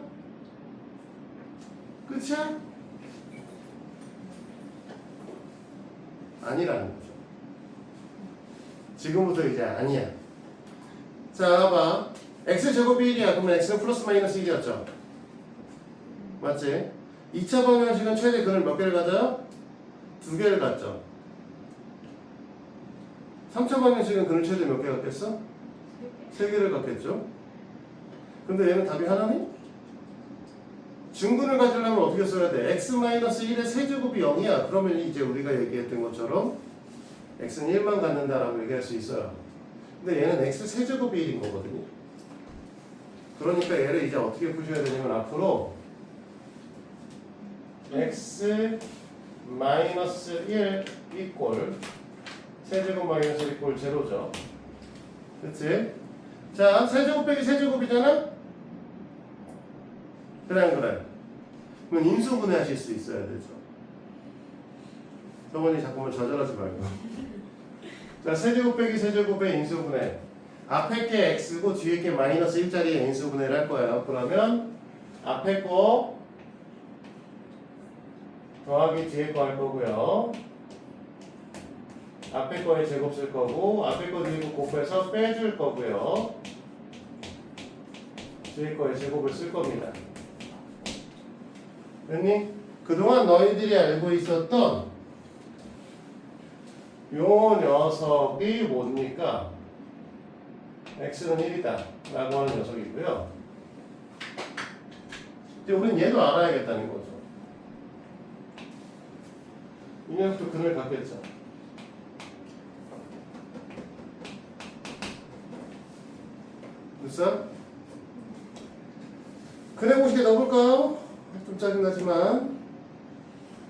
끝이야? 아니라는 거죠. 지금부터 이제 아니야. 자, 봐. x 제곱이 1이야. 그러면 x는 플러스 마이너스 1이었죠? 맞지? 2차 방정식은 최대 근을 몇 개를 가져요? 2개를 갖죠. 3차 방정식은 근을 최대 몇 개 갖겠어? 3개를 갖겠죠. 근데 얘는 답이 하나니? 중근을 가지려면 어떻게 써야 돼? x-1의 세제곱이 0이야. 그러면 이제 우리가 얘기했던 것처럼 x는 1만 갖는다라고 얘기할 수 있어요. 근데 얘는 x 세제곱이 1인 거거든요. 그러니까 얘를 이제 어떻게 푸셔야 되냐면 앞으로 x-1 이꼴 세제곱 마이너스 1 이꼴 제로죠. 그치? 자, 세제곱 빼기 세제곱이잖아? 그래 안 그래? 그럼 인수분해 하실 수 있어야 되죠. 저번에 자꾸만 좌절하지 말고. 자, 세제곱 빼기 세제곱의 인수분해. 앞에 게 x고 뒤에 게 마이너스 1짜리 인수분해를 할 거예요. 그러면 앞에 거 더하기 뒤에 거 할 거고요. 앞에 거에 제곱 쓸 거고 앞에 거 뒤에 거 곱해서 빼줄 거고요. 뒤에 거에 제곱을 쓸 겁니다. 됐니? 그동안 너희들이 알고 있었던 요 녀석이 뭡니까? x는 1이다 라고 하는 녀석이고요. 이제 우린 얘도 알아야겠다는 거죠. 이 녀석도 근을 갖겠죠. 됐어? 근해 공식에 넣어볼까요? 좀 짜증나지만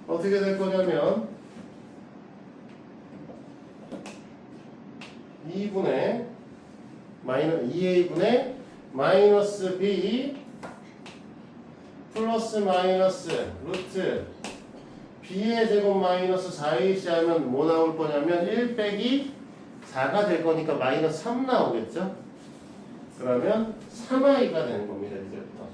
어떻게 될 거냐면 2a분의 마이너스 b 플러스 마이너스 루트 b의 제곱 마이너스 4ac 하면 뭐 나올 거냐면 1 빼기 4가 될 거니까 마이너스 3 나오겠죠? 그러면 3i가 되는 겁니다. 이제부터.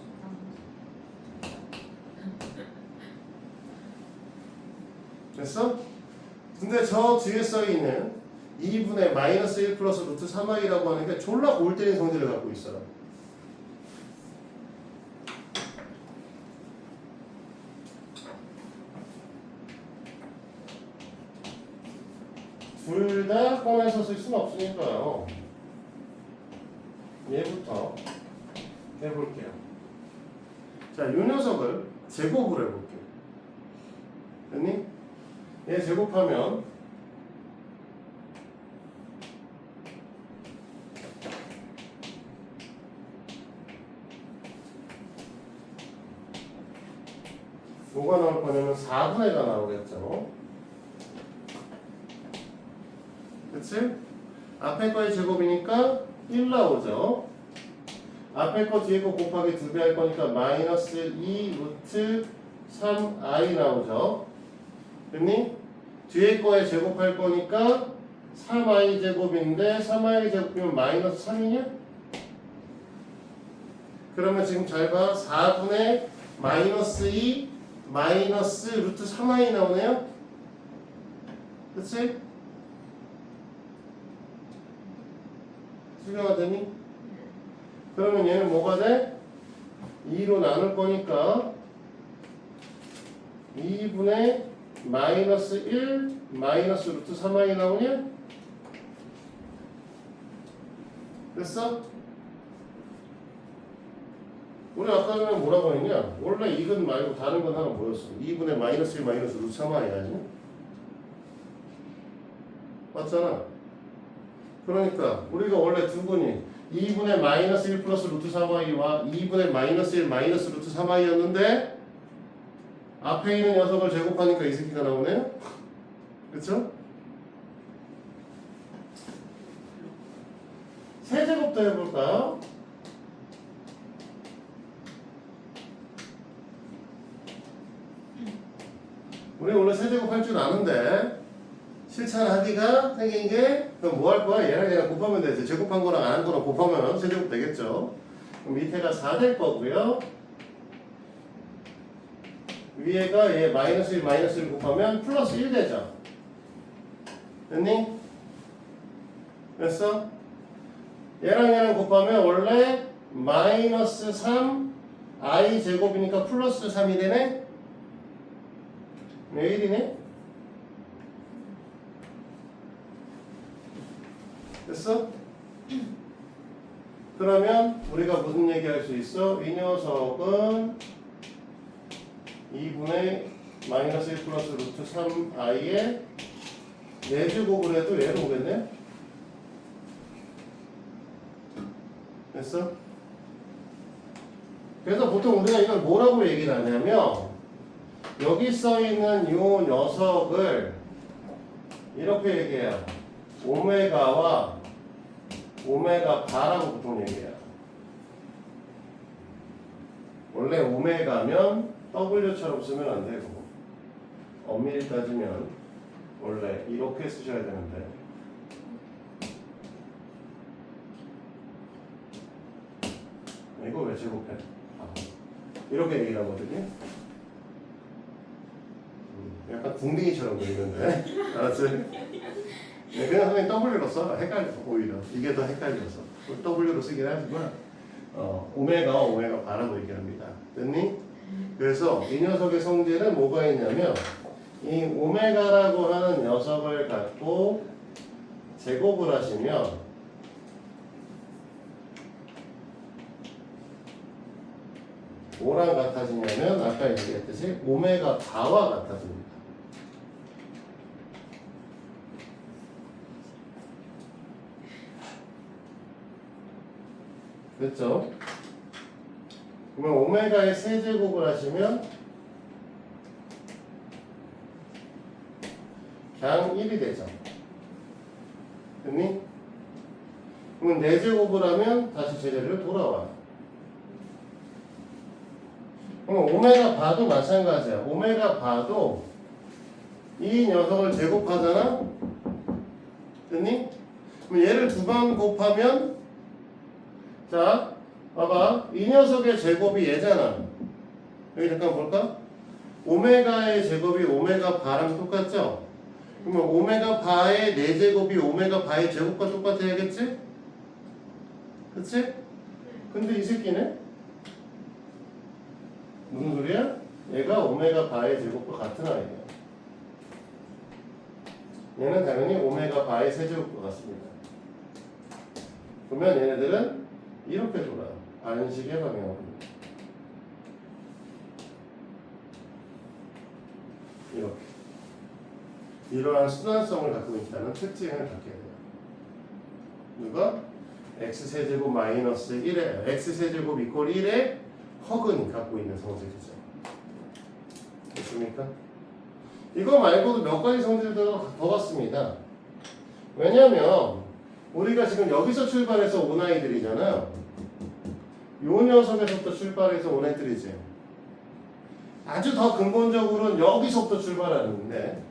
됐어? 근데 저 뒤에 써있는 2분의 마이너스 1 플러스 루트 3i라고 하는 게 졸라 골 때리는 성질을 갖고 있어요. 둘 다 꺼내서 쓸 수는 없으니까요. 얘부터 해볼게요. 자, 이 녀석을 제곱을 해볼게요. 됐니? 얘 제곱하면 뭐가 나올 거냐면 4분의 1가 나오겠죠. 그치? 앞에 거의 제곱이니까 1 나오죠. 앞에 거 뒤에 거 곱하기 2배 할 거니까 마이너스 2 루트 3i 나오죠. 됐니? 뒤에 거에 제곱할 거니까 3i 제곱인데 3i 제곱이면 마이너스 3이냐? 그러면 지금 잘 봐. 4분의 마이너스 2 마이너스 루트 3i 나오네요. 그치? 수경아 되니? 그러면 얘는 뭐가 돼? 2로 나눌 거니까 2분의 마이너스 1 마이너스 루트 3i 나오냐? 됐어? 우리 아까 전에 뭐라고 했냐? 원래 이건 말고 다른 건 하나 뭐였어? 2분의 마이너스 1 마이너스 루트 3i 아니야? 맞잖아. 그러니까 우리가 원래 두 분이 2분의 마이너스 1 플러스 루트 3i와 2분의 마이너스 1 마이너스 루트 3i였는데 앞에 있는 녀석을 제곱하니까 이 새끼가 나오네요? 그쵸? 세제곱도 해볼까요? 우리 원래 세제곱 할 줄 아는데 실천하기가 생긴 게 그럼 뭐 할 거야? 얘랑 곱하면 되지. 제곱한 거랑 안 한 거랑 곱하면 세제곱 되겠죠. 그럼 밑에가 4 될 거고요. 위에가 얘 마이너스 1 마이너스 1 곱하면 플러스 1 되죠. 됐니? 됐어? 얘랑 곱하면 원래 마이너스 3 i 제곱이니까 플러스 3이 되네? 왜 1이네? 됐어? 그러면 우리가 무슨 얘기 할 수 있어? 이 녀석은 2분의 마이너스 1 플러스 루트 3i에 4제곱을 해도 얘로 오겠네? 됐어? 그래서 보통 우리가 이걸 뭐라고 얘기를 하냐면 여기 써있는 요 녀석을 이렇게 얘기해요. 오메가와 오메가 바라고 보통 얘기해요. 원래 오메가면 W처럼 쓰면 안 되고 엄밀히 따지면 원래 이렇게 쓰셔야 되는데 이거 왜 제곱해? 이렇게 얘기를 하거든요. 약간 궁둥이처럼 보이는데 알았지? 네, 그냥 선생님 W로 써. 헷갈려 오히려 이게 더 헷갈려서 W로 쓰긴 하지만 오메가와 오메가 바라고 얘기합니다. 됐니? 그래서 이 녀석의 성질은 뭐가 있냐면 이 오메가라고 하는 녀석을 갖고 제곱을 하시면 뭐랑 같아지냐면 아까 얘기했듯이 오메가 바와 같아집니다. 됐죠? 그러면 오메가의 세제곱을 하시면 그냥 1이 되죠. 됐니? 그러면 4제곱을 하면 다시 제자리로 돌아와요. 그럼 오메가 바도 마찬가지야. 오메가 바도 이 녀석을 제곱하잖아? 됐니? 그럼 얘를 2번 곱하면 자, 봐봐. 이 녀석의 제곱이 얘잖아. 여기 잠깐 볼까? 오메가의 제곱이 오메가 바랑 똑같죠? 그러면 오메가 바의 4제곱이 오메가 바의 제곱과 똑같아야겠지? 그치? 근데 이 새끼네? 무슨 소리야? 얘가 오메가 바의 제곱과 같은 아이야. 얘는 당연히 오메가 바의 세제곱과 같습니다. 그러면 얘네들은 이렇게 돌아요. 반식의 방향으로. 이렇게. 이러한 순환성을 갖고 있다는 특징을 갖게 돼요. 누가? x세제곱 마이너스 1에 x세제곱 이퀄 1에 허근이 갖고 있는 성질이죠. 됐습니까? 이거 말고도 몇 가지 성질도 더 같습니다. 왜냐면 우리가 지금 여기서 출발해서 온 아이들이잖아요. 요 녀석에서부터 출발해서 온 애들이지. 아주 더 근본적으로는 여기서부터 출발하는데,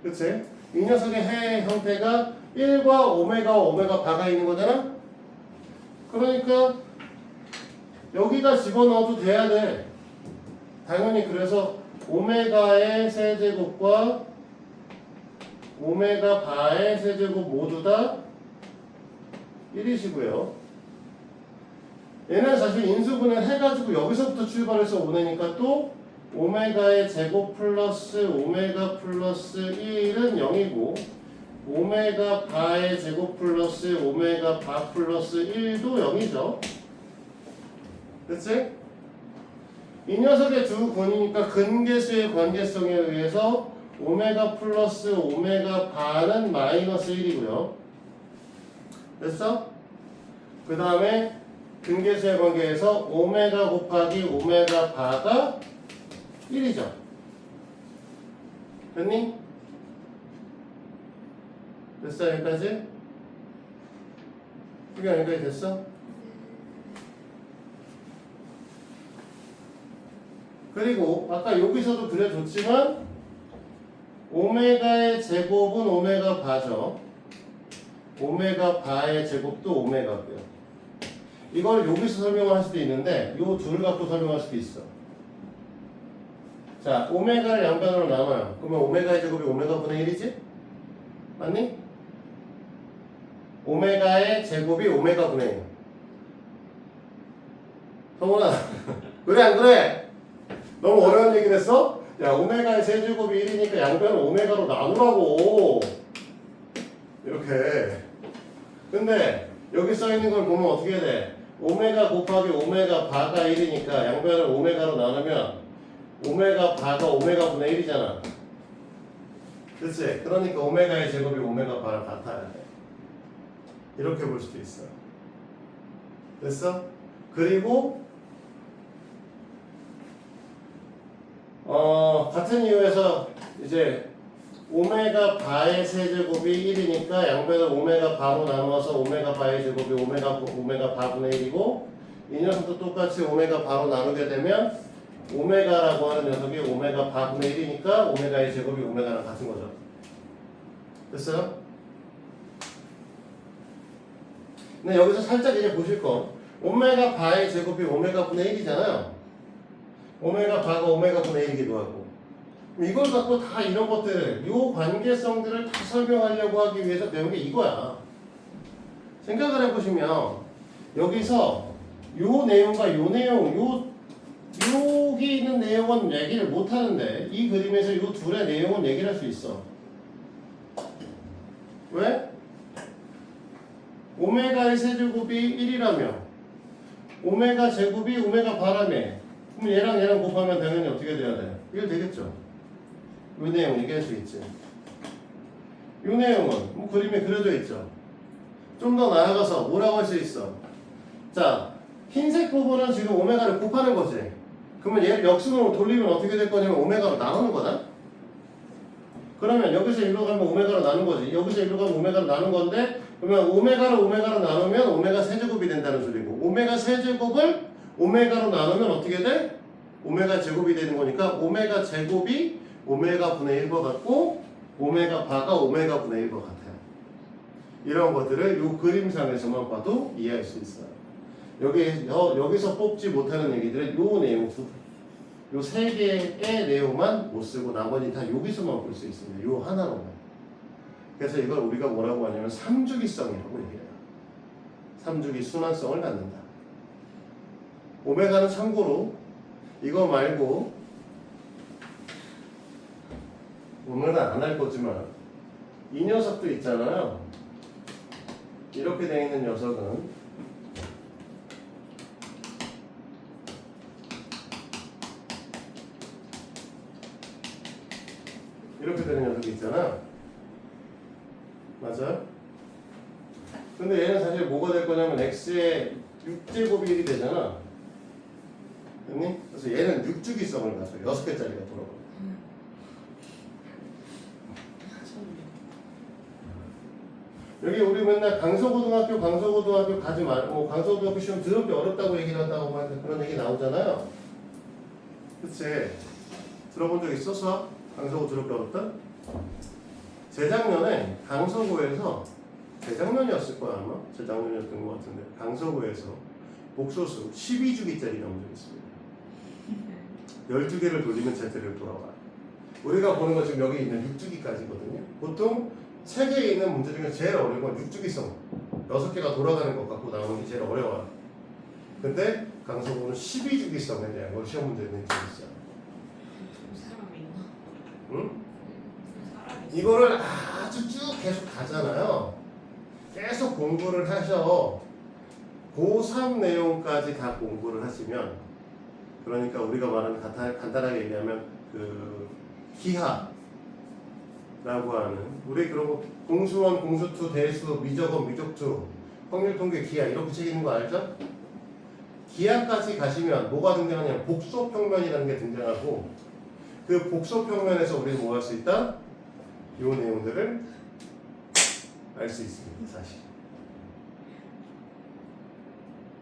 그치? 이 녀석의 해 형태가 1과 오메가 바가 있는 거잖아? 그러니까 여기다 집어넣어도 돼야 돼. 당연히. 그래서 오메가의 세제곱과 오메가 바의 세제곱 모두 다 1이시고요. 얘는 사실 인수분해 해가지고 여기서부터 출발해서 오네니까 또 오메가의 제곱 플러스 오메가 플러스 1은 0이고 오메가 바의 제곱 플러스 오메가 바 플러스 1도 0이죠. 그치? 이 녀석의 두 근이니까 근계수의 관계성에 의해서 오메가 플러스 오메가 바는 마이너스 1이고요. 됐어? 그 다음에 근계수의 관계에서 오메가 곱하기 오메가 바가 1이죠. 됐니? 됐어? 여기까지? 이게 여기까지 됐어? 그리고 아까 여기서도 그려줬지만 오메가의 제곱은 오메가 바죠. 오메가 바의 제곱도 오메가고요. 이걸 여기서 설명할 수도 있는데 요 둘을 갖고 설명할 수도 있어. 자, 오메가를 양변으로 나눠요. 그러면 오메가의 제곱이 오메가 분의 1이지? 맞니? 오메가의 제곱이 오메가 분의 1. 성훈아 그래 안 그래? 너무 어려운 얘기를 했어? 야, 오메가의 세제곱이 1이니까 양변을 오메가로 나누라고. 이렇게. 근데 여기 써있는 걸 보면 어떻게 해야 돼? 오메가 곱하기 오메가 바가 1이니까 양변을 오메가로 나누면 오메가 바가 오메가 분의 1이잖아. 그치? 그러니까 오메가의 제곱이 오메가 바랑 같아야 돼. 이렇게 볼 수도 있어. 됐어? 그리고 같은 이유에서 이제 오메가 바의 세제곱이 1이니까 양변을 오메가 바로 나누어서 오메가 바의 제곱이 오메가 바분의 1이고 이 녀석도 똑같이 오메가 바로 나누게 되면 오메가라고 하는 녀석이 오메가 바분의 1이니까 오메가의 제곱이 오메가랑 같은 거죠. 됐어요? 근데 여기서 살짝 이제 보실 건 오메가 바의 제곱이 오메가 분의 1이잖아요. 오메가 바가 오메가 분의 1이기도 하고 이걸 갖고 다 이런 것들을 요 관계성들을 다 설명하려고 하기 위해서 배운 게 이거야. 생각을 해보시면 여기서 요 내용과 요 내용 여기 있는 내용은 얘기를 못하는데 이 그림에서 요 둘의 내용은 얘기를 할 수 있어. 왜? 오메가의 세제곱이 1이라며 오메가 제곱이 오메가 바라며 그럼 얘랑 곱하면 당연히 어떻게 돼야 돼? 1 되겠죠? 요 내용 얘기할 수 있지. 요 내용은 뭐 그림에 그려져 있죠. 좀 더 나아가서 뭐라고 할 수 있어? 자, 흰색 부분은 지금 오메가를 곱하는 거지. 그러면 얘를 역순으로 돌리면 어떻게 될 거냐면 오메가로 나누는 거다. 그러면 여기서 일로 가면 오메가로 나눈 거지. 여기서 일로 가면 오메가로 나눈 건데 그러면 오메가로 나누면 오메가 세제곱이 된다는 소리고 오메가 세제곱을 오메가로 나누면 어떻게 돼? 오메가 제곱이 되는 거니까 오메가 제곱이 오메가 분의 1과 같고 오메가 바가 오메가 분의 1과 같아요. 이런 것들을 이 그림상에서만 봐도 이해할 수 있어요. 여기서 뽑지 못하는 얘기들은 요 내용 요 세 개의 내용만 못 쓰고 나머지 다 여기서만 볼 수 있습니다. 요 하나로만. 그래서 이걸 우리가 뭐라고 하냐면 삼주기성이라고 얘기해요. 삼주기 순환성을 갖는다. 오메가는 참고로 이거 말고 오늘은 안 할 거지만 이 녀석도 있잖아요. 이렇게 되어 있는 녀석은 이렇게 되는 녀석이 있잖아. 맞아요? 근데 얘는 사실 뭐가 될 거냐면 x의 6제곱이 1이 되잖아. 됐니? 그래서 얘는 6주기성을 가져. 6개짜리가 돌아가. 여기 우리 맨날 강서고등학교 가지 말고 강서고등학교 시험 더럽게 어렵다고 얘기를 한다고 막 그런 얘기 나오잖아요. 그치? 들어본 적 있어? 수학? 강서고 더럽게 어렵다? 재작년에 강서고에서 재작년이었을 거야 아마? 재작년이었던 것 같은데 강서고에서 복소수 12주기짜리 나온 적이 있습니다. 12개를 돌리면 제대로 돌아와. 우리가 보는 거 지금 여기 있는 6주기까지거든요. 보통 세계에 있는 문제 중에 제일 어려운 건 6주기성 6개가 돌아가는 것 갖고 나오는 게 제일 어려워요. 근데 강서구는 12주기성에 대한 걸 시험 문제에 낸 적이 있어요. 사람이 있나? 응? 사람이 있어. 이거를 아주 쭉 계속 가잖아요. 계속 공부를 하셔. 고3 내용까지 다 공부를 하시면 그러니까 우리가 말하는 간단하게 얘기하면 그 기하라고 하는 우리 그런 거 공수원, 공수투, 대수, 미적원, 미적투, 확률통계, 기하 이렇게 책 있는 거 알죠? 기하까지 가시면 뭐가 등장하냐면 복소평면이라는 게 등장하고 그 복소평면에서 우리는 뭐 할 수 있다? 이 내용들을 알 수 있습니다. 사실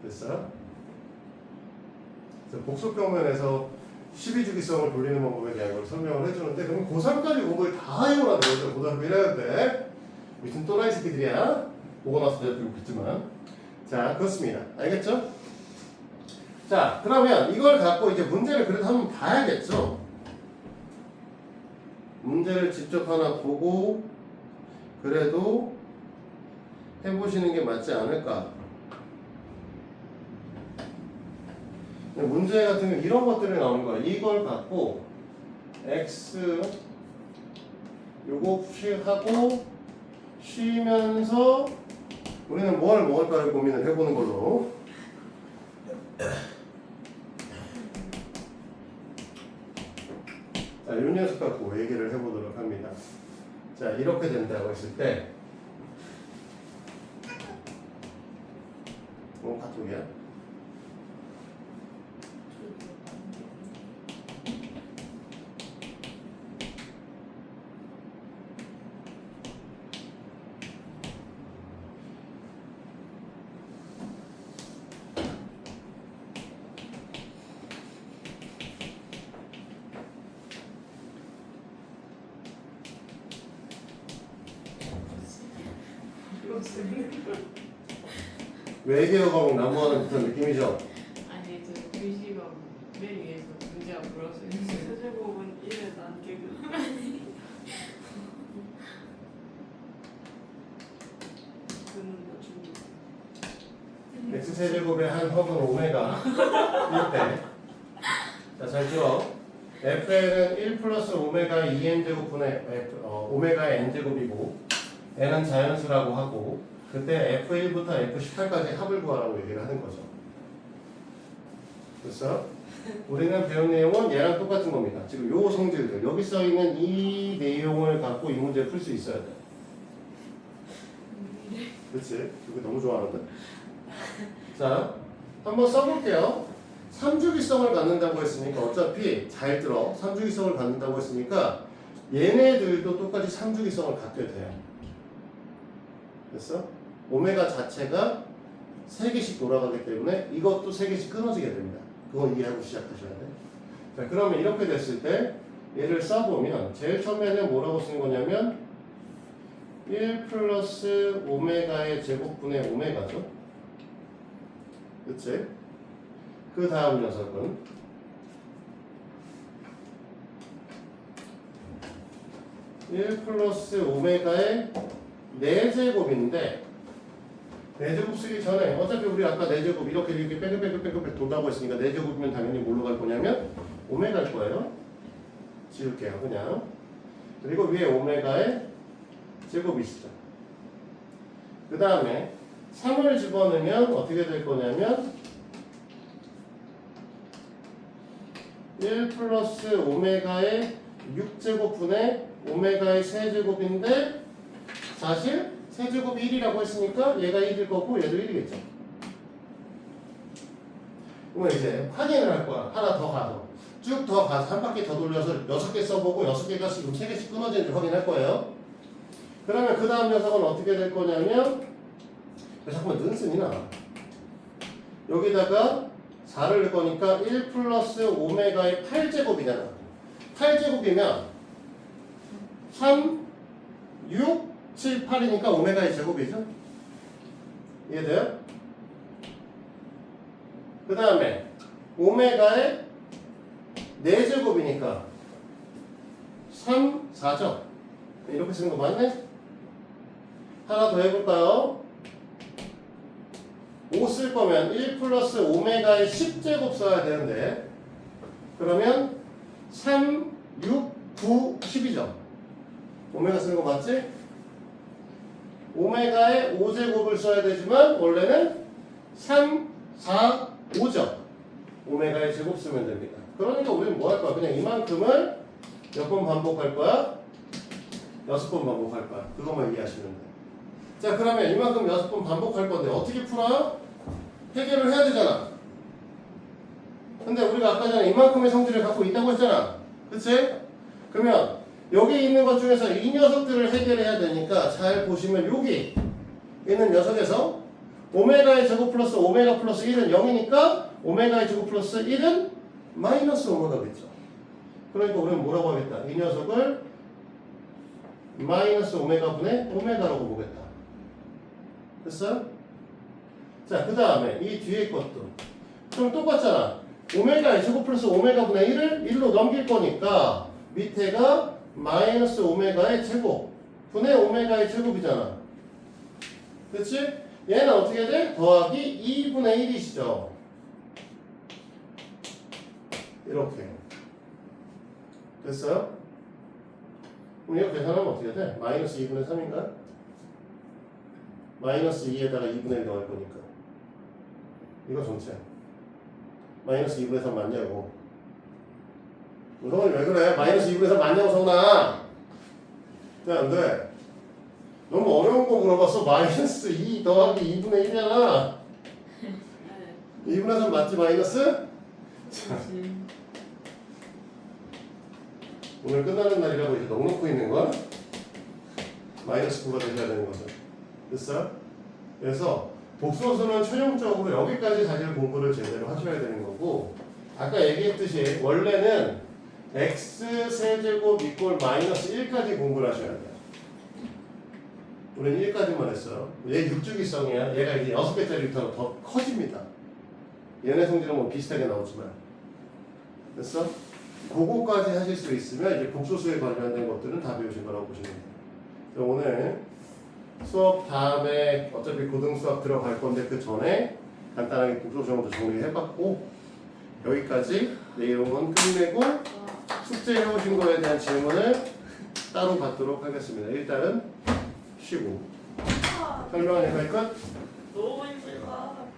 됐어요? 그래서 복소평면에서 12주기성을 돌리는 방법에 대한 걸 설명을 해주는데 그럼 고3까지 공부를 다 해오라는 거죠. 고등학교 1학년 때 무슨 또라이 새끼들이야. 보고 나서 내가 좀 그렇지만 자 그렇습니다. 알겠죠? 자 그러면 이걸 갖고 이제 문제를 그래도 한번 봐야겠죠. 문제를 직접 하나 보고 그래도 해보시는 게 맞지 않을까. 문제 같은 경우 이런 것들이 나오는 거야. 이걸 갖고 x 요거 하고 쉬면서 우리는 뭘 먹을까를 고민을 해보는 걸로. 자, 이 녀석 갖고 얘기를 해보도록 합니다. 자, 이렇게 된다고 했을 때 카톡이야? 외계어 과목 난무하는 듯한 느낌이죠? 아니 저 글씨가 맨 위에서 문제가 물어서 있는데 세제곱은 1의 난개그 그는 나중에 x세제곱의 한 합은 오메가 1대 자, 잘 들어. fn은 1 플러스 오메가 2n제곱분의 오메가 n제곱이고 n은 자연수라고 하고 그때 f1부터 f18까지 합을 구하라고 얘기를 하는 거죠. 됐어? 우리는 배운 내용은 얘랑 똑같은 겁니다. 지금 요 성질들 여기 써있는 이 내용을 갖고 이 문제를 풀 수 있어야 돼. 그렇지? 이거 너무 좋아하는데? 자, 한번 써볼게요. 3주기성을 갖는다고 했으니까 어차피 잘 들어. 3주기성을 갖는다고 했으니까 얘네들도 똑같이 3주기성을 갖게 돼요. 됐어? 오메가 자체가 3개씩 돌아가기 때문에 이것도 3개씩 끊어지게 됩니다. 그건 이해하고 시작하셔야 돼. 자, 그러면 이렇게 됐을 때 얘를 써보면 제일 처음에는 뭐라고 쓴 거냐면 1 플러스 오메가의 제곱분의 오메가죠. 그치? 그 다음 녀석은 1 플러스 오메가의 4제곱인데 4제곱 쓰기 전에 어차피 우리 아까 4제곱 이렇게 뺑글뺑글 돈다고 했으니까 4제곱이면 당연히 뭘로 갈 거냐면 오메가일 거예요. 지울게요 그냥. 그리고 위에 오메가의 제곱이 있죠. 그 다음에 3을 집어넣으면 어떻게 될 거냐면 1 플러스 오메가의 6제곱분의 오메가의 세제곱인데 사실 세제곱이 1이라고 했으니까 얘가 1일 거고 얘도 1이겠죠. 그러면 이제 확인을 할 거야. 하나 더 가서 쭉 더 가서 한 바퀴 더 돌려서 6개 써보고 6개가 지금 3개씩 끊어지는지 확인할 거예요. 그러면 그 다음 녀석은 어떻게 될 거냐면 잠깐만 는슨이 나 여기다가 4를 넣을 거니까 1 플러스 오메가의 8제곱이잖아. 8제곱이면 3, 6, 7, 8이니까 오메가의 제곱이죠. 이해돼요? 그 다음에 오메가의 4제곱이니까 3, 4죠. 이렇게 쓰는 거 맞네? 하나 더 해볼까요? 5 쓸 거면 1 플러스 오메가의 10제곱 써야 되는데 그러면 3, 6, 9, 10이죠. 오메가 쓰는 거 맞지? 오메가의 5제곱을 써야 되지만 원래는 3, 4, 5죠. 오메가의 제곱 쓰면 됩니다. 그러니까 우리는 뭐 할 거야? 그냥 이만큼을 몇 번 반복할 거야? 6번 반복할 거야. 그것만 이해하시면 돼. 자, 그러면 이만큼 6번 반복할 건데 어떻게 풀어? 해결을 해야 되잖아. 근데 우리가 아까 전에 이만큼의 성질을 갖고 있다고 했잖아. 그치? 그러면 여기 있는 것 중에서 이 녀석들을 해결해야 되니까 잘 보시면 여기 있는 녀석에서 오메가의 제곱 플러스 오메가 플러스 1은 0이니까 오메가의 제곱 플러스 1은 마이너스 오메가겠죠. 그러니까 우리는 뭐라고 하겠다. 이 녀석을 마이너스 오메가 분의 오메가라고 보겠다. 됐어요? 자, 그 다음에 이 뒤에 것도 좀 똑같잖아. 오메가의 제곱 플러스 오메가 분의 1을 1로 넘길 거니까 밑에가 마이너스 오메가의 제곱 분의 오메가의 제곱이잖아. 그렇지? 얘는 어떻게 돼? 더하기 2분의 1이시죠. 이렇게 됐어요? 그럼 이거 계산하면 어떻게 돼? 마이너스 2분의 3인가? 마이너스 2에다가 2분의 1 넣을 거니까 이거 전체 마이너스 2분의 3 맞냐고. 성원이 왜 그래? 마이너스 2분의 3 맞냐고 성훈아. 야, 안 돼. 너무 어려운 거 물어봤어. 마이너스 2 더하기 2분의 1이잖아. 네. 2분의 3 맞지 마이너스? 그렇지. 오늘 끝나는 날이라고 이제 넉넉고 있는 거야? 마이너스 9가 되셔야 되는 거죠. 됐어요? 그래서 복소수는 최종적으로 여기까지 사실 공부를 제대로 하셔야 되는 거고 아까 얘기했듯이 원래는 x 세제곱 이꼴 마이너스 1까지 공부를 하셔야 돼요. 우리는 1까지만 했어요. 얘 6주기성이야. 얘가 이제 6개짜리부터 더 커집니다. 얘네 성질은 뭐 비슷하게 나오지만 됐어? 그거까지 하실 수 있으면 이제 복소수에 관련된 것들은 다 배우신 거라고 보시면 돼요. 그래서 오늘 수업 다음에 어차피 고등수학 들어갈 건데 그 전에 간단하게 복소수 정도 정리해봤고 여기까지 내용은 끝내고 숙제해 오신 거에 대한 질문을 따로 받도록 하겠습니다. 일단은 쉬고 설명은 여기까지 끝. 너무 힘들다.